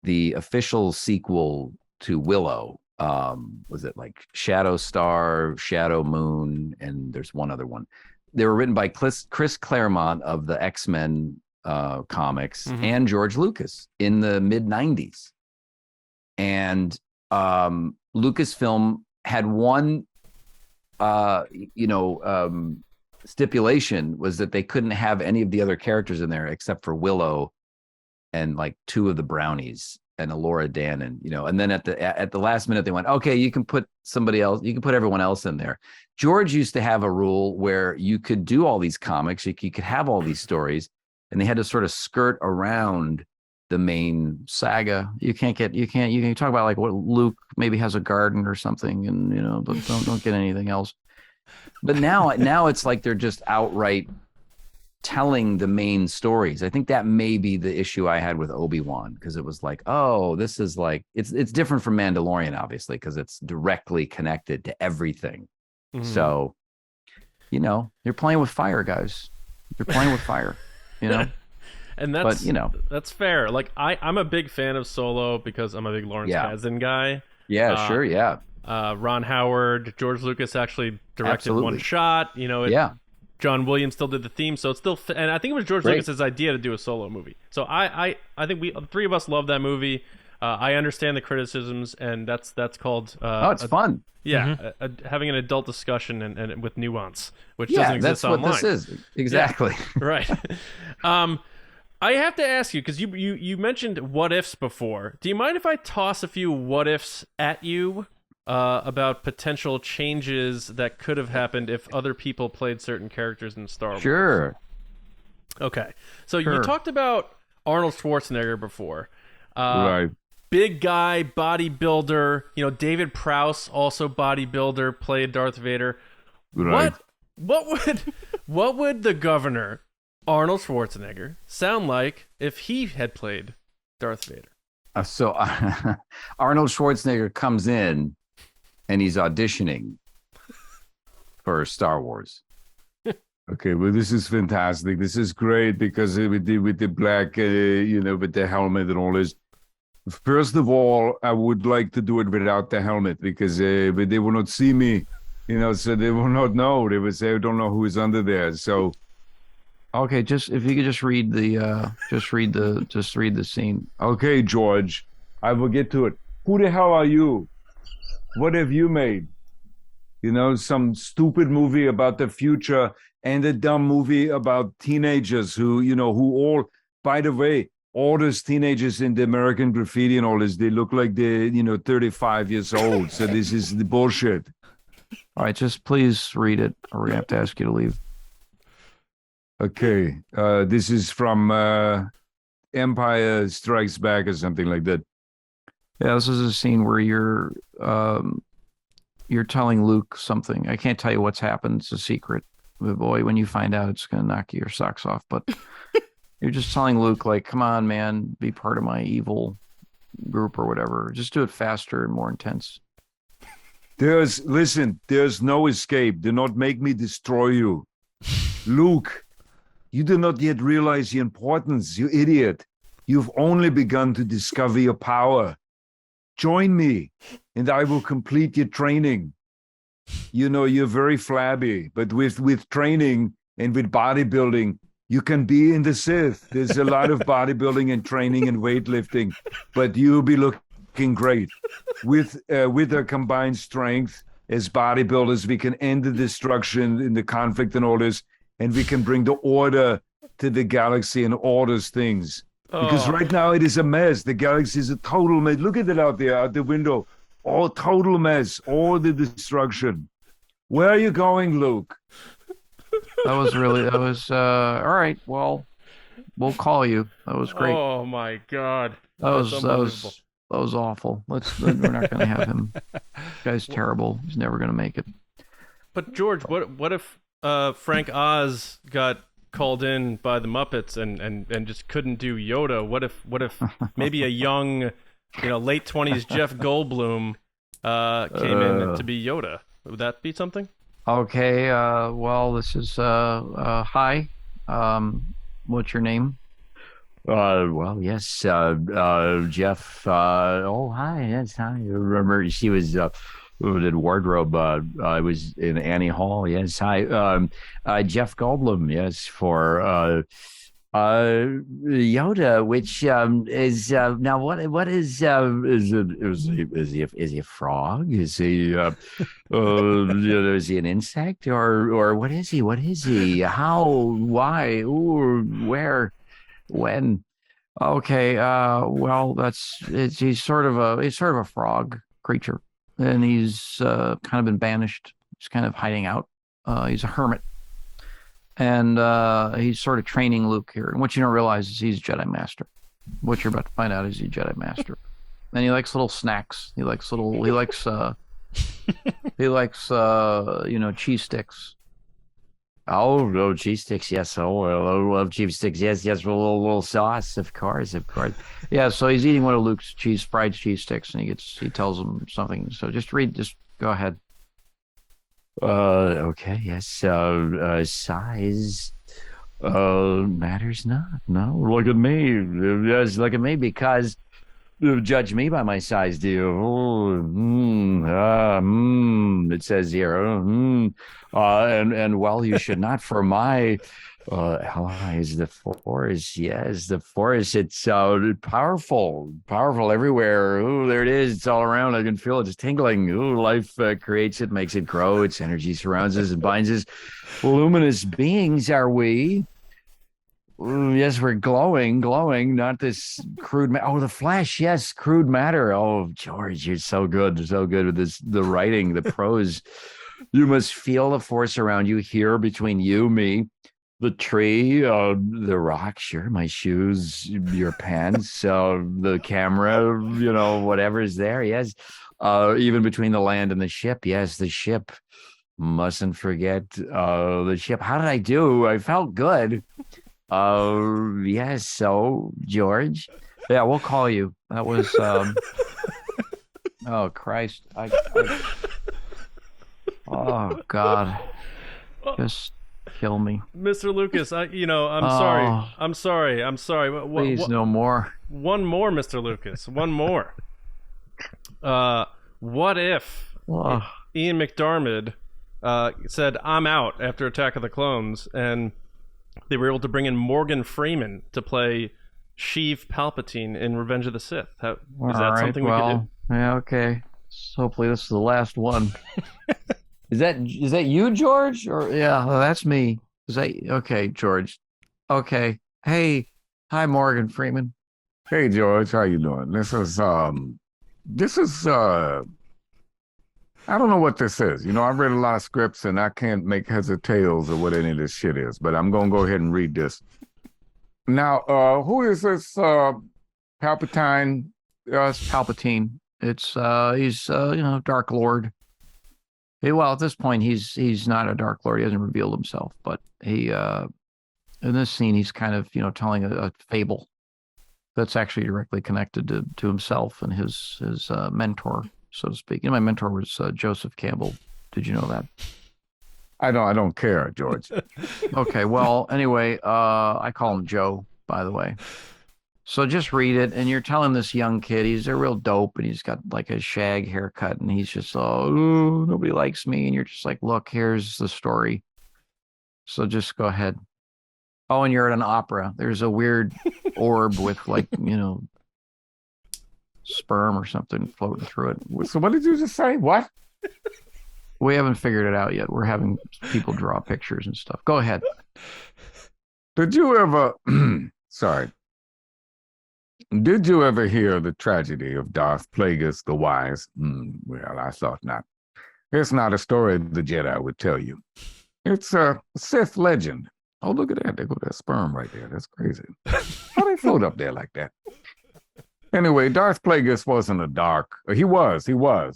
Speaker 2: The official sequel to Willow, was it like Shadow Star, Shadow Moon, and there's one other one. They were written by Chris Claremont of the X-Men comics and George Lucas in the mid-90s. And Lucasfilm had one stipulation, was that they couldn't have any of the other characters in there except for Willow and like two of the brownies and Elora Danan, you know. And then at the last minute they went, okay, you can put somebody else, you can put everyone else in there. George used to have a rule where you could do all these comics, you could have all these stories, and they had to sort of skirt around the main saga. You can talk about like what Luke maybe has a garden or something, and you know, but don't get anything else. But now it's like they're just outright telling the main stories. I think that may be the issue I had with Obi-Wan, because it was like, oh, this is like, it's different from Mandalorian, obviously, because it's directly connected to everything. So, you know, you're playing with fire, guys. You're playing with fire, you know.
Speaker 1: And that's,
Speaker 2: but, you know,
Speaker 1: that's fair. Like I'm a big fan of Solo because I'm a big Lawrence Kasdan guy.
Speaker 2: Yeah, sure, yeah.
Speaker 1: Ron Howard, George Lucas actually directed
Speaker 2: Absolutely.
Speaker 1: one shot. You know, John Williams still did the theme, so it's still. And I think it was George Lucas's idea to do a Solo movie. So I think the three of us love that movie. I understand the criticisms, and that's called.
Speaker 2: It's fun.
Speaker 1: Yeah, having an adult discussion and with nuance, which doesn't exist
Speaker 2: that's what
Speaker 1: online.
Speaker 2: this is exactly.
Speaker 1: Yeah, right. I have to ask you, because you mentioned what ifs before. Do you mind if I toss a few what ifs at you about potential changes that could have happened if other people played certain characters in Star Wars?
Speaker 2: Sure.
Speaker 1: Okay. So you talked about Arnold Schwarzenegger before.
Speaker 6: Right.
Speaker 1: Big guy, bodybuilder. You know, David Prowse, also bodybuilder, played Darth Vader.
Speaker 6: Right.
Speaker 1: What would the governor, Arnold Schwarzenegger, sound like if he had played Darth Vader?
Speaker 2: So Arnold Schwarzenegger comes in and he's auditioning for Star Wars.
Speaker 6: Okay, well, this is fantastic. This is great because with the black, with the helmet and all this. First of all, I would like to do it without the helmet because they will not see me, so they will not know. They will say, I don't know who is under there. So,
Speaker 5: okay, if you could just read the scene.
Speaker 6: Okay, George, I will get to it. Who the hell are you? What have you made? Some stupid movie about the future and a dumb movie about teenagers who all, by the way, all those teenagers in the American Graffiti and all this, they look like they're, 35 years old. So this is the bullshit.
Speaker 5: All right, just please read it, or we're going to have to ask you to leave.
Speaker 6: Okay, this is from Empire Strikes Back or something like that.
Speaker 5: Yeah, this is a scene where you're telling Luke something. I can't tell you what's happened. It's a secret. But boy, when you find out, it's going to knock your socks off. But you're just telling Luke, like, come on, man, be part of my evil group or whatever. Just do it faster and more intense.
Speaker 6: There's no escape. Do not make me destroy you. Luke, you do not yet realize the importance, you idiot. You've only begun to discover your power. Join me, and I will complete your training. You know, you're very flabby, but with training and with bodybuilding, you can be in the Sith. There's a lot of bodybuilding and training and weightlifting, but you'll be looking great. With our combined strength as bodybuilders, we can end the destruction in the conflict and all this, and we can bring the order to the galaxy and orders things. Because right now it is a mess. The galaxy is a total mess. Look at it out there, out the window. All total mess, all the destruction. Where are you going, Luke?
Speaker 5: That was all right. Well, we'll call you. That was great.
Speaker 1: Oh my God.
Speaker 5: That was awful. We're not going to have him. This guy's terrible. He's never going to make it.
Speaker 1: But George, what if Frank Oz got called in by the Muppets and just couldn't do Yoda? What if maybe a young, late 20s Jeff Goldblum came in to be Yoda? Would that be something?
Speaker 5: Okay. Well, this is hi. What's your name?
Speaker 2: Well, yes, Jeff. Oh, hi. Yes, hi. I remember she was did wardrobe. I was in Annie Hall. Yes, hi. Jeff Goldblum. Yes, for Yoda, which is now what is he a frog? Is he is he an insect or what is he? What is he? How? Why? Ooh, where? When? Okay, well, he's sort of a frog creature, and he's kind of been banished. He's kind of hiding out. He's a hermit, and he's sort of training Luke here. And what you don't realize is he's a Jedi Master. What you're about to find out is he's a Jedi Master, and he likes little snacks. He likes cheese sticks. Oh, cheese sticks, yes. Oh, I love cheese sticks, yes. With a little sauce, of course. Yeah, so he's eating one of Luke's fried cheese sticks, and he tells him something. So just go ahead. Okay, yes. Size matters not. No, look at me. Yes, look at me, because you judge me by my size, do you? It says here. And well, you should not, for my allies, the Force. Yes, the Force. It's powerful everywhere. Ooh, there it is. It's all around. I can feel it. It's tingling. Ooh, life creates it, makes it grow. Its energy surrounds us and binds us. Luminous beings are we. Yes, we're glowing, not this crude the flesh, yes, crude matter. Oh, George, you're so good with this, the writing, the prose. You must feel the Force around you here, between you, me, the tree, the rock, sure, my shoes, your pants, the camera, whatever's there, yes. Even between the land and the ship, yes, the ship. Mustn't forget the ship. How did I do? I felt good. Yes, so George, yeah, we'll call you. That was oh Christ, oh God, just kill me,
Speaker 1: Mr. Lucas. I'm sorry.
Speaker 5: Please, no more.
Speaker 1: One more, Mr. Lucas. One more. What if Ian McDiarmid said, "I'm out" after Attack of the Clones, and they were able to bring in Morgan Freeman to play Sheev Palpatine in Revenge of the Sith? Is that something we could do?
Speaker 5: Yeah, okay. So hopefully this is the last one. Is that you, George? Or yeah, that's me. Is that okay, George? Okay. Hey, hi, Morgan Freeman.
Speaker 6: Hey, George, how you doing? This is I don't know what this is. I've read a lot of scripts and I can't make heads or tails of what any of this shit is, but I'm going to go ahead and read this. Now, who is this Palpatine?
Speaker 5: It's Palpatine. It's he's Dark Lord. Well, at this point he's not a Dark Lord. He hasn't revealed himself, but he in this scene he's kind of telling a fable that's actually directly connected to himself and his mentor, so to speak. My mentor was Joseph Campbell. Did you know that?
Speaker 6: I don't care, George.
Speaker 5: Okay, well, anyway, I call him Joe, by the way. So just read it, and you're telling this young kid he's a real dope, and he's got like a shag haircut, and he's just oh, nobody likes me, and you're just like, look, here's the story. So just go ahead. Oh, and you're at an opera. There's a weird orb with like, sperm or something floating through it.
Speaker 6: So what did you just say? What?
Speaker 5: We haven't figured it out yet. We're having people draw pictures and stuff. Go ahead.
Speaker 6: Did you ever, sorry. Did you ever hear the tragedy of Darth Plagueis the Wise? Well, I thought not. It's not a story the Jedi would tell you. It's a Sith legend. Oh, look at that. There goes that sperm right there. That's crazy. How they float up there like that? Anyway, Darth Plagueis wasn't a dark. He was.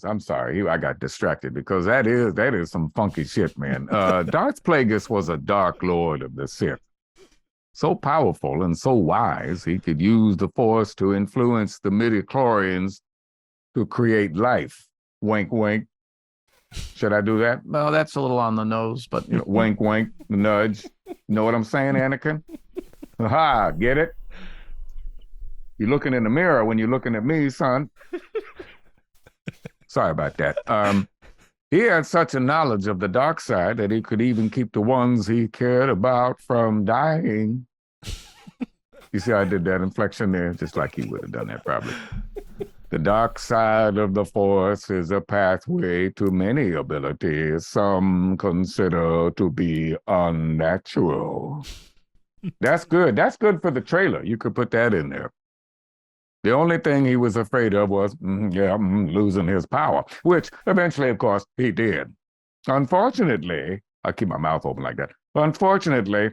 Speaker 6: I'm sorry. I got distracted because that is some funky shit, man. Darth Plagueis was a dark lord of the Sith. So powerful and so wise, he could use the Force to influence the midichlorians to create life. Wink, wink. Should I do that?
Speaker 5: Well, that's a little on the nose, but
Speaker 6: wink, wink, nudge. Know what I'm saying, Anakin? Aha, get it? You're looking in the mirror when you're looking at me, son. Sorry about that. He had such a knowledge of the dark side that he could even keep the ones he cared about from dying. You see, I did that inflection there, just like he would have done that probably. The dark side of the Force is a pathway to many abilities some consider to be unnatural. That's good. That's good for the trailer. You could put that in there. The only thing he was afraid of was, losing his power, which eventually, of course, he did. Unfortunately, I keep my mouth open like that. Unfortunately,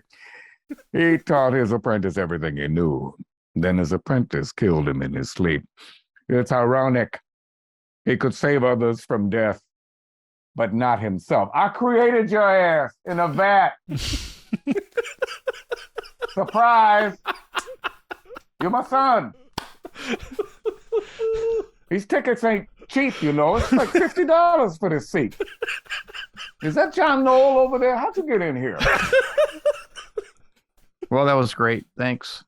Speaker 6: he taught his apprentice everything he knew. Then his apprentice killed him in his sleep. It's ironic. He could save others from death, but not himself. I created your ass in a vat. Surprise! You're my son. These tickets ain't cheap, It's like $50 for this seat. Is that John Knoll over there? How'd you get in here?
Speaker 5: Well, that was great. Thanks.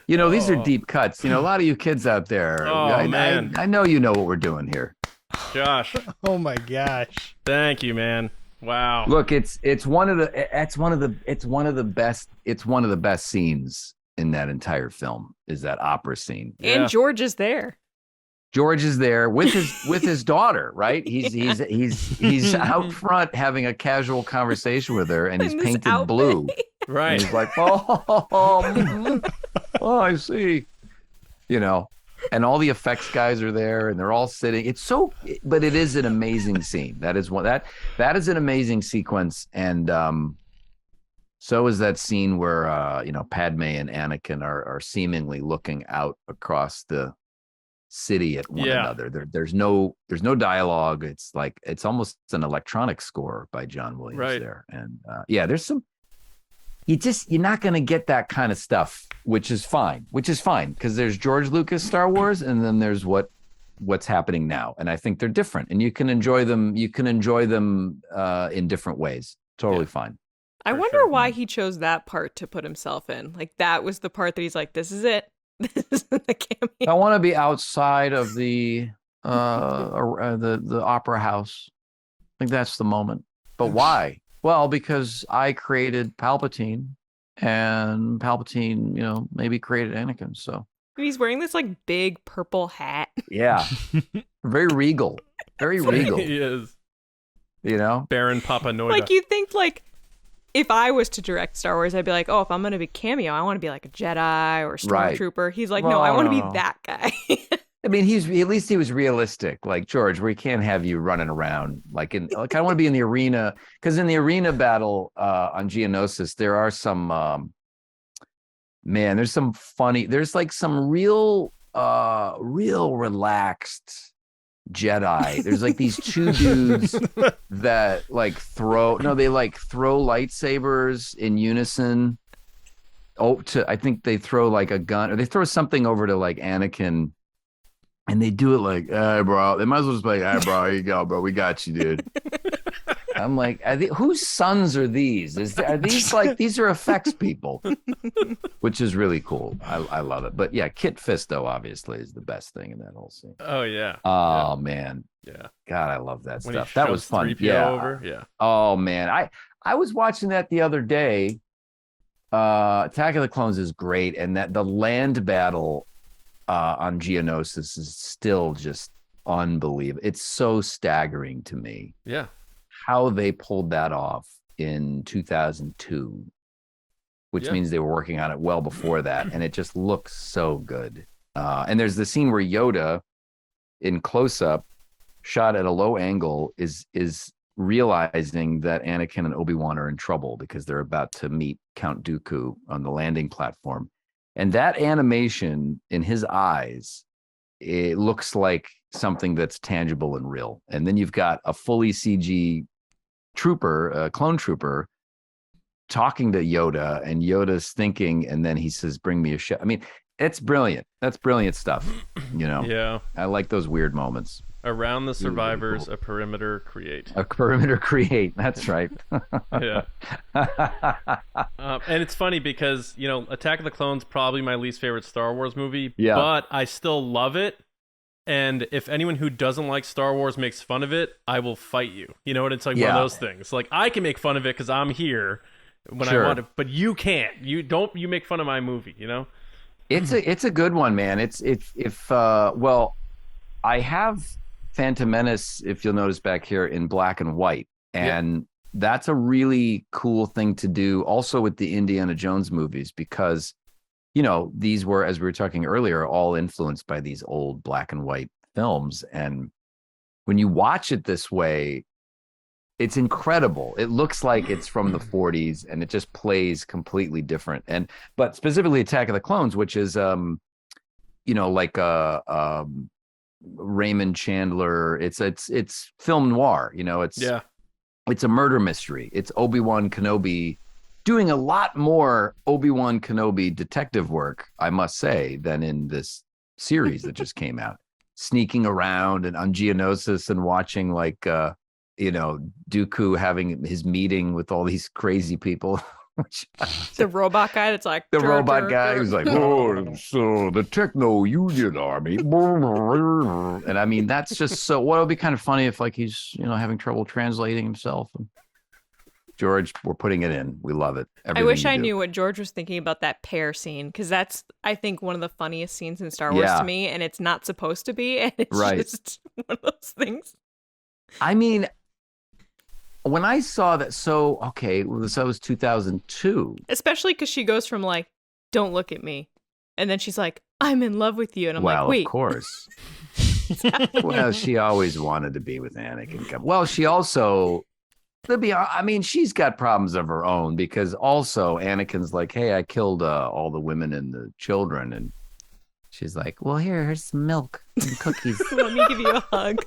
Speaker 5: These are deep cuts. A lot of you kids out there.
Speaker 1: Man.
Speaker 5: I know you know what we're doing here.
Speaker 1: Josh.
Speaker 4: Oh my gosh.
Speaker 1: Thank you, man. Wow.
Speaker 5: Look, it's one of the best scenes in that entire film is that opera scene.
Speaker 3: And George is there.
Speaker 5: George is there with his daughter, right? He's out front having a casual conversation with her, and he's painted blue.
Speaker 1: Right.
Speaker 5: And he's like, I see. And all the effects guys are there, and they're all sitting. But it is an amazing scene. That is an amazing sequence, and so is that scene where Padme and Anakin are seemingly looking out across the city at one another. There's no dialogue. It's almost an electronic score by John Williams there. And there's some. You're not going to get that kind of stuff, which is fine because there's George Lucas Star Wars, and then there's what's happening now, and I think they're different, and you can enjoy them in different ways. Totally fine.
Speaker 3: I wonder why he chose that part to put himself in. Like, that was the part that he's like, this is it. This is the cameo.
Speaker 5: I want to be outside of the opera house. I think that's the moment. But why? Well, because I created Palpatine, and Palpatine, maybe created Anakin. So
Speaker 3: he's wearing this like big purple hat.
Speaker 5: Yeah, very regal, very regal.
Speaker 1: He is.
Speaker 5: Baron
Speaker 1: Papa Noida.
Speaker 3: Like, you think if I was to direct Star Wars, I'd be like, if I'm going to be cameo, I want to be like a Jedi or a Stormtrooper. Right. He's like, no, I want to be that guy.
Speaker 5: I mean, at least he was realistic, like George, where he can't have you running around I want to be in the arena, because in the arena battle on Geonosis, there are some there's some funny, there's some real relaxed Jedi. There's these two dudes that throw lightsabers in unison. I think they throw a gun, or they throw something over to Anakin. And they do it hey, bro. They might as well just be hey, bro, here you go, bro. We got you, dude.
Speaker 2: I'm like, whose sons are these? Are these like, these are effects people, which is really cool. I love it. But yeah, Kit Fisto obviously is the best thing in that whole scene.
Speaker 1: Oh yeah.
Speaker 2: Oh man.
Speaker 1: Yeah.
Speaker 2: God, I love that
Speaker 1: When
Speaker 2: stuff.
Speaker 1: he
Speaker 2: That was
Speaker 1: shoves
Speaker 2: fun.
Speaker 1: 3PO
Speaker 2: Yeah.
Speaker 1: over. Yeah.
Speaker 2: Oh man. I was watching that the other day. Attack of the Clones is great, and that the land battle on Geonosis is still just unbelievable. It's so staggering to me.
Speaker 1: Yeah.
Speaker 2: How they pulled that off in 2002, which means they were working on it well before that, and it just looks so good. And there's the scene where Yoda, in close up, shot at a low angle, is realizing that Anakin and Obi-Wan are in trouble because they're about to meet Count Dooku on the landing platform. And that animation in his eyes, it looks like something that's tangible and real. And then you've got a fully CG trooper, a clone trooper, talking to Yoda, and Yoda's thinking, and then he says, "Bring me a shot." I mean, it's brilliant. That's brilliant stuff.
Speaker 1: Yeah.
Speaker 2: I like those weird moments.
Speaker 1: Around the survivors,
Speaker 2: cool.
Speaker 1: a perimeter create.
Speaker 2: A perimeter create. That's right.
Speaker 1: Yeah. And it's funny because, Attack of the Clones probably my least favorite Star Wars movie, but I still love it. And if anyone who doesn't like Star Wars makes fun of it, I will fight you. You know what? It's like one of those things. Like, I can make fun of it because I'm here when I want to, but you can't. You make fun of my movie,
Speaker 2: It's a good one, man. I have Phantom Menace, if you'll notice back here, in black and white. And that's a really cool thing to do also with the Indiana Jones movies, because, these were, as we were talking earlier, all influenced by these old black and white films. And when you watch it this way, it's incredible. It looks like it's from the 40s, and it just plays completely different. But specifically Attack of the Clones, which is, like Raymond Chandler. It's film noir. It's a murder mystery. It's Obi-Wan Kenobi doing a lot more Obi-Wan Kenobi detective work, I must say, than in this series that just came out. Sneaking around and on Geonosis and watching Dooku having his meeting with all these crazy people.
Speaker 3: The robot guy that's like
Speaker 2: the robot guy who's like, "Oh, so the Techno Union Army," and I mean, that's just so. Well, it'll be kind of funny if he's having trouble translating himself. And George, we're putting it in. We love it.
Speaker 3: I wish I knew what George was thinking about that pear scene, because that's, I think, one of the funniest scenes in Star Wars to me, and it's not supposed to be, and it's just one of those things.
Speaker 2: I mean, when I saw that, so was 2002.
Speaker 3: Especially because she goes from "Don't look at me," and then she's like, "I'm in love with you," and I'm like, "Wait,
Speaker 2: of course." Well, she always wanted to be with Anakin. Well, she also, she's got problems of her own, because also Anakin's like, "Hey, I killed all the women and the children," and she's like, "Well, here's some milk and cookies.
Speaker 3: Let me give you a hug."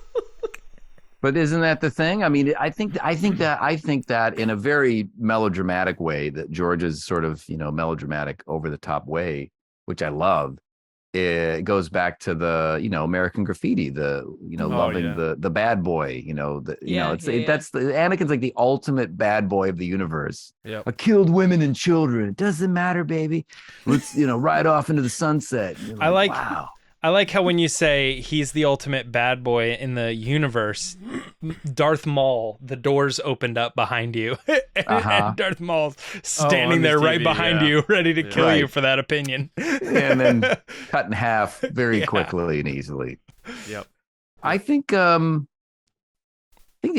Speaker 2: But isn't that the thing? I mean, I think that in a very melodramatic way, that George's sort of, melodramatic, over the top way, which I love, it goes back to the, American Graffiti, the, loving the bad boy, that's Anakin's like the ultimate bad boy of the universe.
Speaker 1: Yep.
Speaker 2: I killed women and children. It doesn't matter, baby. Let's, ride off into the sunset. Wow.
Speaker 4: I like how when you say he's the ultimate bad boy in the universe, Darth Maul, the doors opened up behind you. And Darth Maul's standing there right behind you, ready to kill you for that opinion.
Speaker 2: And then cut in half very quickly and easily.
Speaker 1: Yep.
Speaker 2: I think the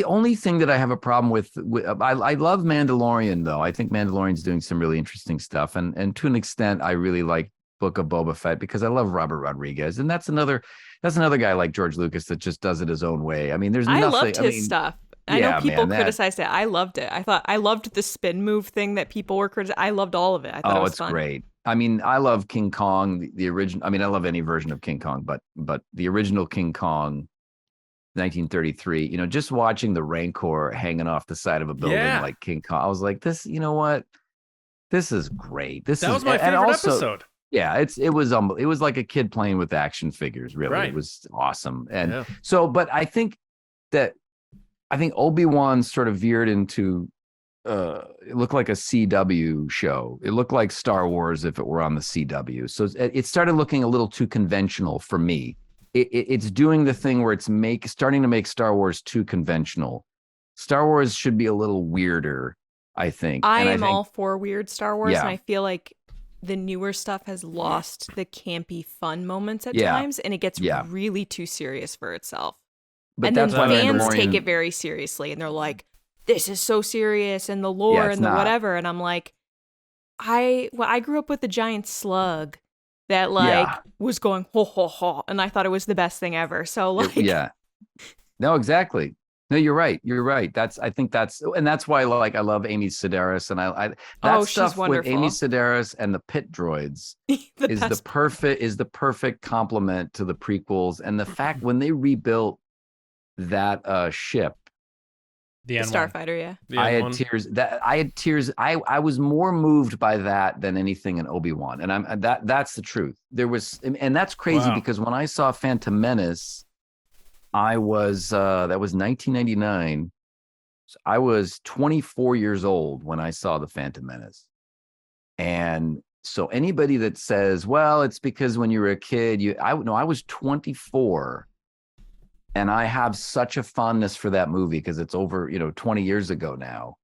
Speaker 2: only thing that I have a problem with I love Mandalorian, though. I think Mandalorian's doing some really interesting stuff. And to an extent, I really like Book of Boba Fett, because I love Robert Rodriguez, and that's another guy like George Lucas that just does it his own way. I mean, there's nothing.
Speaker 3: I loved his stuff. I know people criticized it. I loved it. I loved the spin move thing that people were criticizing. I loved all of it. I thought it was fun.
Speaker 2: Great. I mean, I love King Kong, the original. I mean, I love any version of King Kong, but the original King Kong, 1933. Just watching the Rancor hanging off the side of a building like King Kong, I was like, this. You know what? This is great. That was
Speaker 1: my favorite episode.
Speaker 2: Yeah, it was like a kid playing with action figures, really. Right. It was awesome. And but I think that I think Obi-Wan sort of veered into it looked like a CW show. It looked like Star Wars if it were on the CW. So it started looking a little too conventional for me. It's doing the thing where it's starting to make Star Wars too conventional. Star Wars should be a little weirder, I think.
Speaker 3: I am all for weird Star Wars,
Speaker 2: Yeah.
Speaker 3: and I feel like the newer stuff has lost the campy fun moments at times, and it gets really too serious for itself.
Speaker 2: But
Speaker 3: and then
Speaker 2: that's why
Speaker 3: fans
Speaker 2: Mandalorian
Speaker 3: take it very seriously, and they're like, this is so serious, and the lore and the whatever. And I'm like, I grew up with a giant slug that was going ho ho ho, and I thought it was the best thing ever. So
Speaker 2: no, exactly. No, you're right. You're right. I think that's why I love Amy Sedaris, and that stuff with Amy Sedaris and the pit droids is the perfect complement to the prequels, and the fact when they rebuilt that ship.
Speaker 3: The Starfighter,
Speaker 2: I had tears. I was more moved by that than anything in Obi-Wan, and that's the truth. And that's crazy because when I saw Phantom Menace, I was that was 1999. So I was 24 years old when I saw the Phantom Menace, and so anybody that says, "Well, it's because when you were a kid," I was 24. And I have such a fondness for that movie because it's over, 20 years ago now.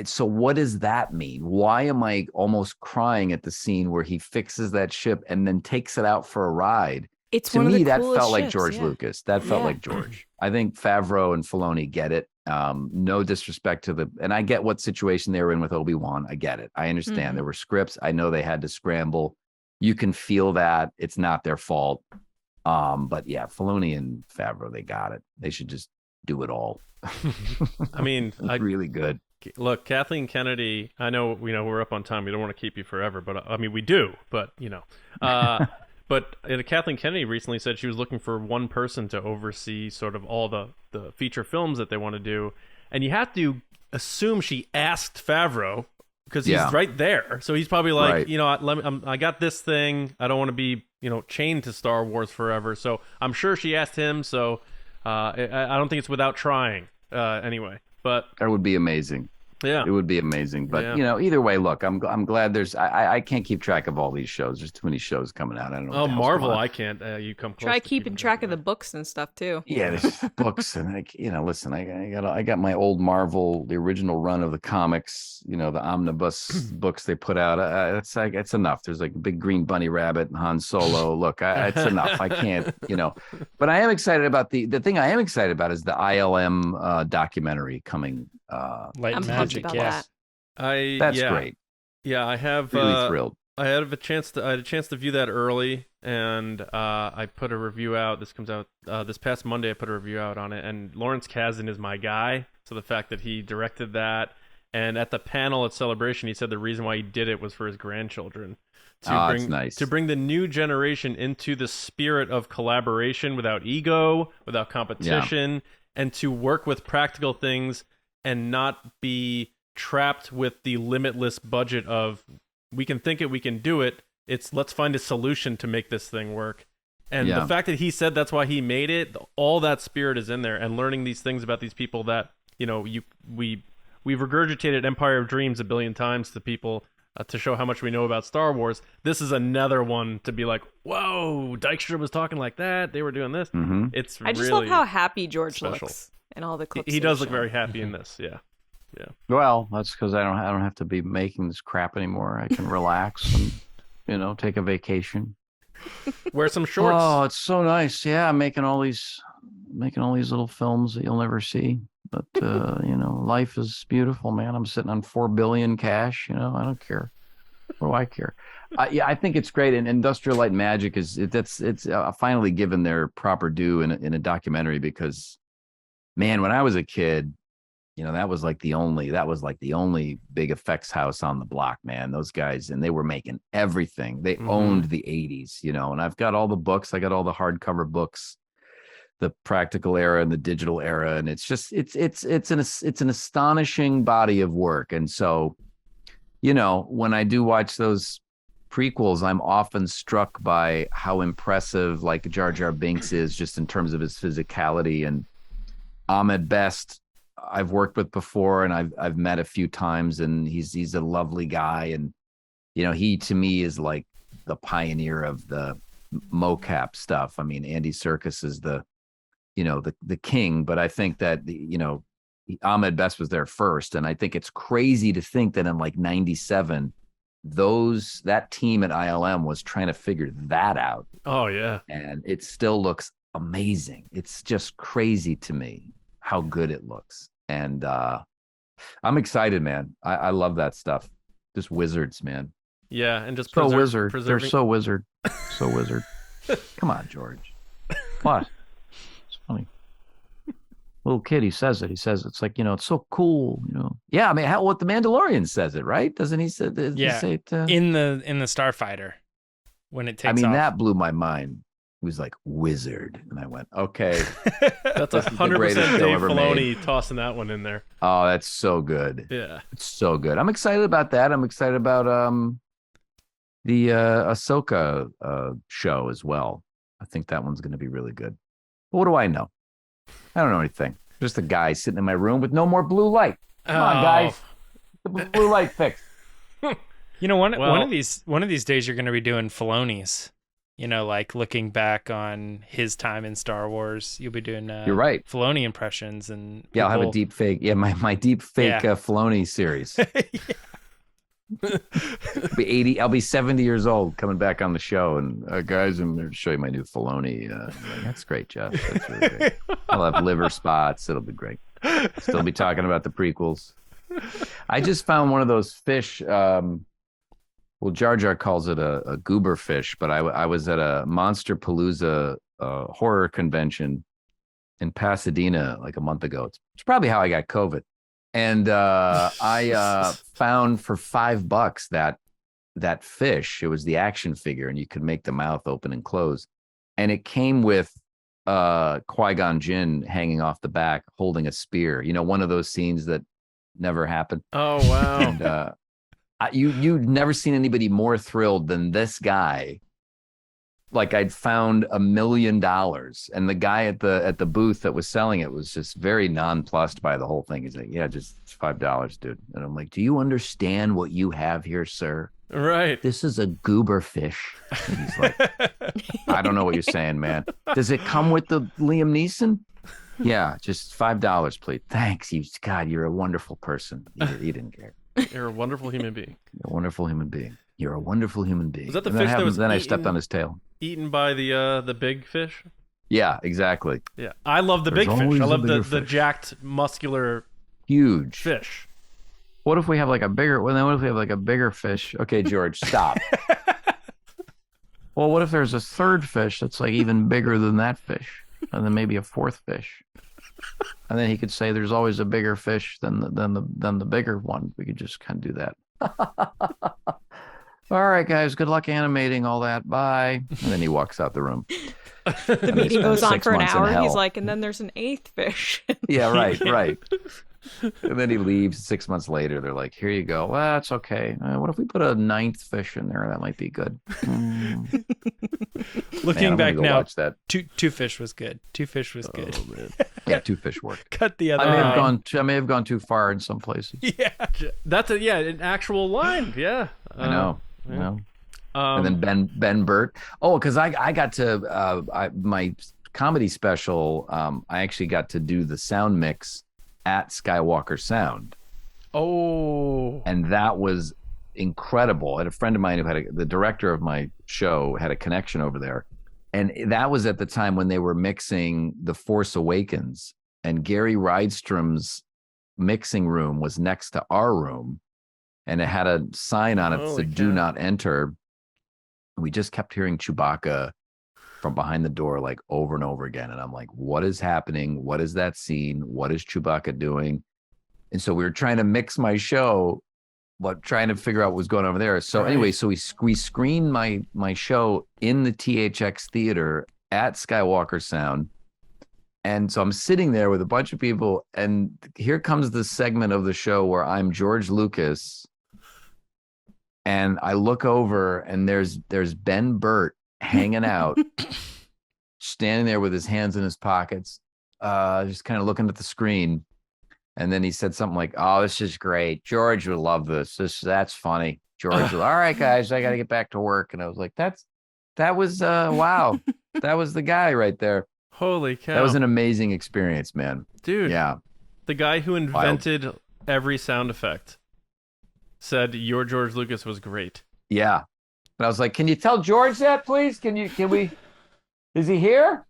Speaker 2: So what does that mean? Why am I almost crying at the scene where he fixes that ship and then takes it out for a ride?
Speaker 3: To me,
Speaker 2: that felt like George Lucas. That felt like George. I think Favreau and Filoni get it. No disrespect to and I get what situation they were in with Obi-Wan. I get it. I understand. There were scripts. I know they had to scramble. You can feel that. It's not their fault. But yeah, Filoni and Favreau, they got it. They should just do it all.
Speaker 1: I mean,
Speaker 2: really good.
Speaker 1: Look, Kathleen Kennedy, I know, we're up on time. We don't want to keep you forever, but I mean, we do, but but Kathleen Kennedy recently said she was looking for one person to oversee sort of all the feature films that they want to do. And you have to assume she asked Favreau, because he's right there. So he's probably like, I got this thing. I don't want to be, chained to Star Wars forever. So I'm sure she asked him. So I don't think it's without trying anyway. But
Speaker 2: that would be amazing.
Speaker 1: Yeah,
Speaker 2: it would be amazing. But either way, look, I'm glad there's. I can't keep track of all these shows. There's too many shows coming out. I don't know.
Speaker 1: Oh, Marvel, I can't. You come close.
Speaker 3: Try keeping track of the books and stuff too.
Speaker 2: Yeah, there's books, and listen, I got my old Marvel, the original run of the comics. The omnibus books they put out. It's enough. There's like a big green bunny rabbit and Han Solo. Look, it's enough. I can't. But I am excited about the thing. I am excited about is the ILM documentary coming.
Speaker 4: Light Magic,
Speaker 3: yes.
Speaker 2: That's great.
Speaker 1: Yeah, I have
Speaker 2: really thrilled.
Speaker 1: I had a chance to view that early, and I put a review out. This comes out this past Monday. I put a review out on it, and Lawrence Kasdan is my guy. So the fact that he directed that, and at the panel at Celebration, he said the reason why he did it was for his grandchildren. To bring the new generation into the spirit of collaboration without ego, without competition, and to work with practical things and not be trapped with the limitless budget of we can think it, we can do it. It's let's find a solution to make this thing work. And the fact that he said that's why he made it, all that spirit is in there. And learning these things about these people that we've regurgitated Empire of Dreams a billion times to people to show how much we know about Star Wars. This is another one to be like, whoa, Dykstra was talking like that. They were doing this.
Speaker 2: Mm-hmm.
Speaker 1: It's
Speaker 3: I just
Speaker 1: really
Speaker 3: love how happy George
Speaker 1: special.
Speaker 3: Looks in all the clips.
Speaker 1: He does look very happy in this. Yeah.
Speaker 5: Well, that's because I don't have to be making this crap anymore. I can relax and take a vacation.
Speaker 1: Wear some shorts.
Speaker 5: Oh, it's so nice. Yeah, I'm making all these little films that you'll never see. But life is beautiful, man. I'm sitting on $4 billion cash. I don't care. What do I care? I think it's great. And Industrial Light and Magic it's finally given their proper due in a documentary because, man, when I was a kid, that was like the only big effects house on the block, man. Those guys, and they were making everything. They owned the 80s, and I've got all the books. I got all the hardcover books, the practical era and the digital era. And it's just, it's an astonishing body of work. And so, when I do watch those prequels, I'm often struck by how impressive like Jar Jar Binks is just in terms of his physicality. And
Speaker 2: Ahmed Best, I've worked with before, and I've met a few times, and he's a lovely guy, and he to me is like the pioneer of the mocap stuff. I mean, Andy Serkis is the king, but I think that Ahmed Best was there first, and I think it's crazy to think that in like '97, that team at ILM was trying to figure that out.
Speaker 1: Oh yeah,
Speaker 2: and it still looks amazing. It's just crazy to me how good it looks, and I'm excited, man. I love that stuff. Just wizards, man.
Speaker 1: Yeah, and just
Speaker 5: wizard.
Speaker 1: preserving...
Speaker 5: They're so wizard. So wizard. Come on, George. What? It's funny. Little kid, he says it. He says it's like, it's so cool,
Speaker 2: Yeah, I mean, what the Mandalorian says it, right? Doesn't he say?
Speaker 4: Yeah,
Speaker 2: say it,
Speaker 4: in the Starfighter when it takes.
Speaker 2: I mean,
Speaker 4: off.
Speaker 2: that blew my mind. He was like wizard, and I went, okay,
Speaker 1: that's 100% Dave Filoni tossing that one in there.
Speaker 2: Oh, that's so good.
Speaker 1: Yeah,
Speaker 2: it's so good. I'm excited about that. I'm excited about the Ahsoka show as well. I think that one's going to be really good. But what do I know? I don't know anything. Just a guy sitting in my room with no more blue light. Come on, guys. The blue light fixed.
Speaker 4: One of these days you're going to be doing Filoni's. Like looking back on his time in Star Wars, you'll be doing
Speaker 2: you're right.
Speaker 4: Filoni impressions and people...
Speaker 2: Yeah, I'll have a deep fake. Yeah, my deep fake Filoni series. I'll be 70 years old coming back on the show, and guys, I'm going to show you my new Filoni. That's great, Jeff. That's really great. I'll have liver spots. It'll be great. Still be talking about the prequels. I just found one of those fish. Well, Jar Jar calls it a goober fish, but I was at a Monster Palooza horror convention in Pasadena like a month ago. It's probably how I got COVID. And I found for $5 that fish. It was the action figure, and you could make the mouth open and close. And it came with Qui-Gon Jinn hanging off the back, holding a spear. One of those scenes that never happened.
Speaker 1: Oh wow!
Speaker 2: And, you've never seen anybody more thrilled than this guy. Like I'd found $1 million, and the guy at the booth that was selling it was just very nonplussed by the whole thing. He's like, "Yeah, just $5, dude." And I'm like, "Do you understand what you have here, sir?
Speaker 1: Right.
Speaker 2: This is a goober fish." And he's like, "I don't know what you're saying, man. Does it come with the Liam Neeson?" "Yeah, just $5, please." "Thanks. God, you're a wonderful person." He didn't care.
Speaker 1: You're a wonderful human being.
Speaker 2: You're a wonderful human being. You're a wonderful human being.
Speaker 1: Was that the fish that was
Speaker 2: then I stepped on his tail.
Speaker 1: Eaten by the big fish?
Speaker 2: Yeah, exactly.
Speaker 1: Yeah. I love the big fish. I love the jacked, muscular,
Speaker 2: huge
Speaker 1: fish.
Speaker 5: What if we have like a bigger? Well, then what if we have like a bigger fish?
Speaker 2: Okay, George, stop.
Speaker 5: Well, what if there's a third fish that's like even bigger than that fish, and then maybe a fourth fish? And then he could say there's always a bigger fish than the bigger one. We could just kind of do that. All right, guys, good luck animating all that. Bye. And then he walks out the room.
Speaker 3: The meeting goes on for an hour. He's like, and then there's an eighth fish.
Speaker 2: Yeah, right. And then he leaves. 6 months later, they're like, "Here you go." "Well, that's okay. What if we put a ninth fish in there? That might be good."
Speaker 4: Looking back now, two fish was good. Two fish was good.
Speaker 2: Man. Yeah, two fish worked.
Speaker 4: Cut the other.
Speaker 5: I may have gone too far in some places.
Speaker 4: Yeah,
Speaker 1: that's an actual line. Yeah,
Speaker 2: I know. And then Ben Burt. Oh, because I got to my comedy special. I actually got to do the sound mix at Skywalker Sound.
Speaker 1: Oh,
Speaker 2: and that was incredible. I had a friend of mine who the director of my show had a connection over there, and that was at the time when they were mixing The Force Awakens, and Gary Rydstrom's mixing room was next to our room, and it had a sign on it that said "Do not enter." We just kept hearing Chewbacca from behind the door like over and over again, and I'm like, what is happening? What is that scene? What is Chewbacca doing? And so we were trying to mix my show, but trying to figure out what was going on over there. So anyway, so we screened my show in the THX theater at Skywalker Sound. And so I'm sitting there with a bunch of people, and here comes the segment of the show where I'm George Lucas, and I look over, and there's Ben Burt hanging out, standing there with his hands in his pockets, just kind of looking at the screen. And then he said something like, "Oh, this is great. George would love this. That's funny." George, all right, guys, I got to get back to work. And I was like, that was wow. That was the guy right there.
Speaker 1: Holy cow.
Speaker 2: That was an amazing experience, man.
Speaker 1: Dude.
Speaker 2: Yeah.
Speaker 1: The guy who invented every sound effect said your George Lucas was great.
Speaker 2: Yeah. And I was like, "Can you tell George that, please? Can we, is he here?"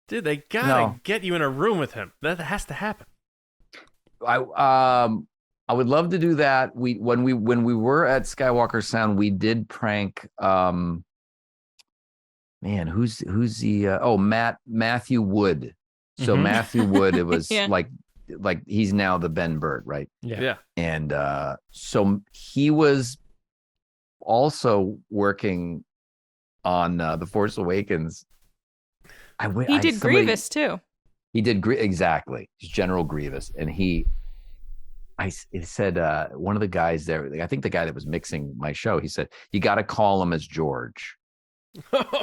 Speaker 1: Dude, they gotta get you in a room with him. That has to happen.
Speaker 2: I would love to do that. When we were at Skywalker Sound, we did prank man, who's the Matthew Wood. So Matthew Wood, it was like he's now the Ben Bird, right?
Speaker 1: Yeah.
Speaker 2: And so he was also working on The Force Awakens.
Speaker 3: He did Grievous too.
Speaker 2: He did exactly. He's General Grievous, and it said one of the guys there, I think the guy that was mixing my show, he said, "You got to call him as George,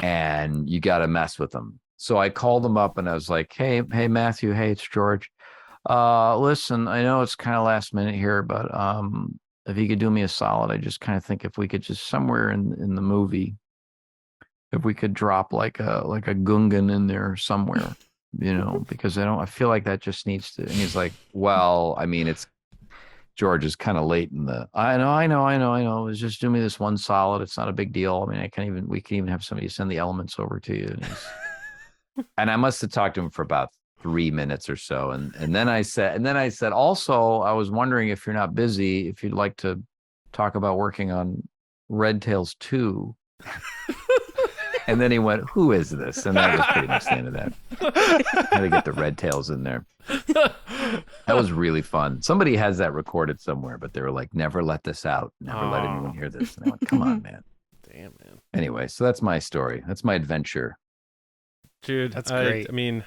Speaker 2: and you got to mess with him." So I called him up and I was like, "Hey, Matthew, hey, it's George. Listen, I know it's kind of last minute here, but if you could do me a solid, I just kind of think if we could just somewhere in the movie, if we could drop like a Gungan in there somewhere." Because I feel like that just needs to. And he's like, "Well, I mean, George is kind of late in the. I know. It's just do me this one solid. It's not a big deal. I mean, we can even have somebody send the elements over to you." And I must have talked to him for about 3 minutes or so, and then I said, "Also, I was wondering if you're not busy, if you'd like to talk about working on Red Tails 2. And then he went, "Who is this?" And that was pretty much the end of that. Had to get the Red Tails in there. That was really fun. Somebody has that recorded somewhere, but they were like, "Never let this out. Never let anyone hear this." And I went, "Come on, man."
Speaker 1: Damn, man.
Speaker 2: Anyway, so that's my story. That's my adventure.
Speaker 1: Dude,
Speaker 4: that's great.
Speaker 1: I mean,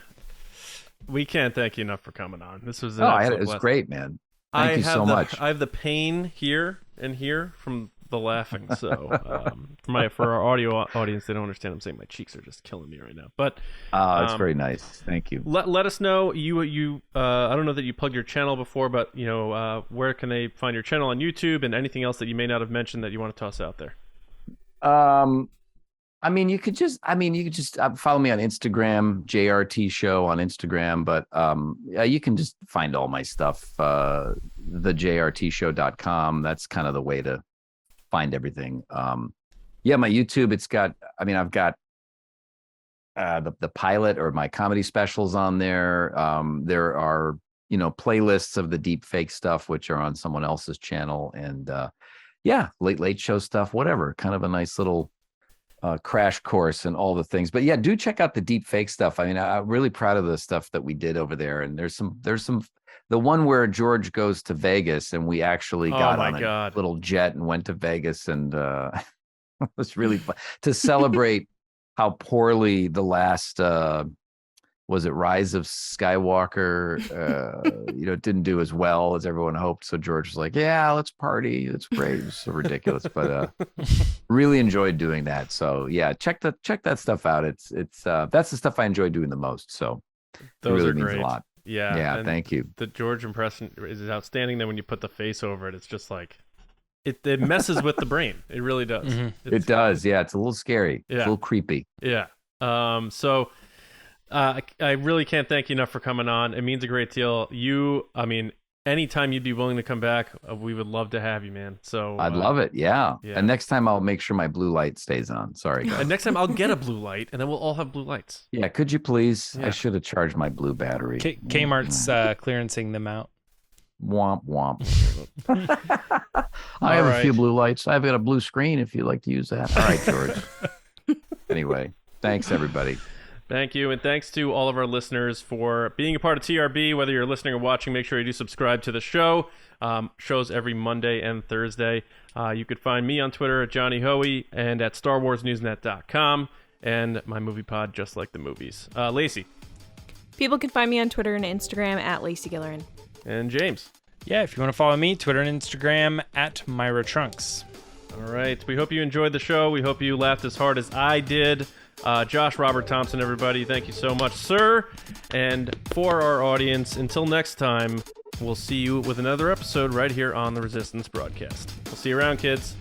Speaker 1: we can't thank you enough for coming on. This was
Speaker 2: it was great, man. Thank you so much.
Speaker 1: I have the pain here and here from the laughing. So for our audio audience, they don't understand. I'm saying my cheeks are just killing me right now. But
Speaker 2: it's very nice. Thank you.
Speaker 1: Let us know. You I don't know that you plugged your channel before, but where can they find your channel on YouTube and anything else that you may not have mentioned that you want to toss out there?
Speaker 2: You could just follow me on Instagram, JRT Show on Instagram, but you can just find all my stuff, thejrtshow.com. That's kind of the way to find everything. My YouTube, I've got the pilot or my comedy specials on there. There are, playlists of the deep fake stuff, which are on someone else's channel, and late show stuff, whatever, kind of a nice little crash course and all the things. But yeah, do check out the deep fake stuff. I mean, I'm really proud of the stuff that we did over there. And there's some, the one where George goes to Vegas and we actually got on a little jet and went to Vegas, and it was really fun to celebrate how poorly the last, was it Rise of Skywalker, didn't do as well as everyone hoped. So George was like, "Yeah, let's party. It's great." It was so ridiculous, but really enjoyed doing that. So yeah, check that stuff out. It's that's the stuff I enjoy doing the most. So
Speaker 1: those
Speaker 2: it really
Speaker 1: are
Speaker 2: means
Speaker 1: great.
Speaker 2: a lot.
Speaker 1: Yeah.
Speaker 2: Thank you.
Speaker 1: The George impression is outstanding. Then when you put the face over it, it's just like it messes with the brain. It really does.
Speaker 4: Mm-hmm.
Speaker 2: It does. Yeah, it's a little scary.
Speaker 1: Yeah.
Speaker 2: It's a little creepy.
Speaker 1: Yeah. I really can't thank you enough for coming on. It means a great deal. Anytime you'd be willing to come back, we would love to have you, man. So
Speaker 2: I'd love it. Yeah. And next time I'll make sure my blue light stays on. Sorry, guys.
Speaker 1: And next time I'll get a blue light, and then we'll all have blue lights.
Speaker 2: Yeah. Could you please?
Speaker 1: Yeah.
Speaker 2: I should have charged my blue battery.
Speaker 4: Kmart's clearancing them out.
Speaker 2: Womp womp. I have a few blue lights. I've got a blue screen if you'd like to use that. All right, George. Anyway, thanks everybody.
Speaker 1: Thank you, and thanks to all of our listeners for being a part of TRB. Whether you're listening or watching, make sure you do subscribe to the show. Shows every Monday and Thursday. You could find me on Twitter at Johnny Hoey and at StarWarsNewsNet.com, and my movie pod, Just Like the Movies. Lacey.
Speaker 3: People can find me on Twitter and Instagram at Lacey Gilleran.
Speaker 1: And James.
Speaker 4: Yeah, if you want to follow me, Twitter and Instagram at Myra Trunks.
Speaker 1: All right. We hope you enjoyed the show. We hope you laughed as hard as I did. Josh Robert Thompson, everybody, thank you so much, sir. And for our audience, until next time, we'll see you with another episode right here on the Resistance broadcast. We'll see you around, kids.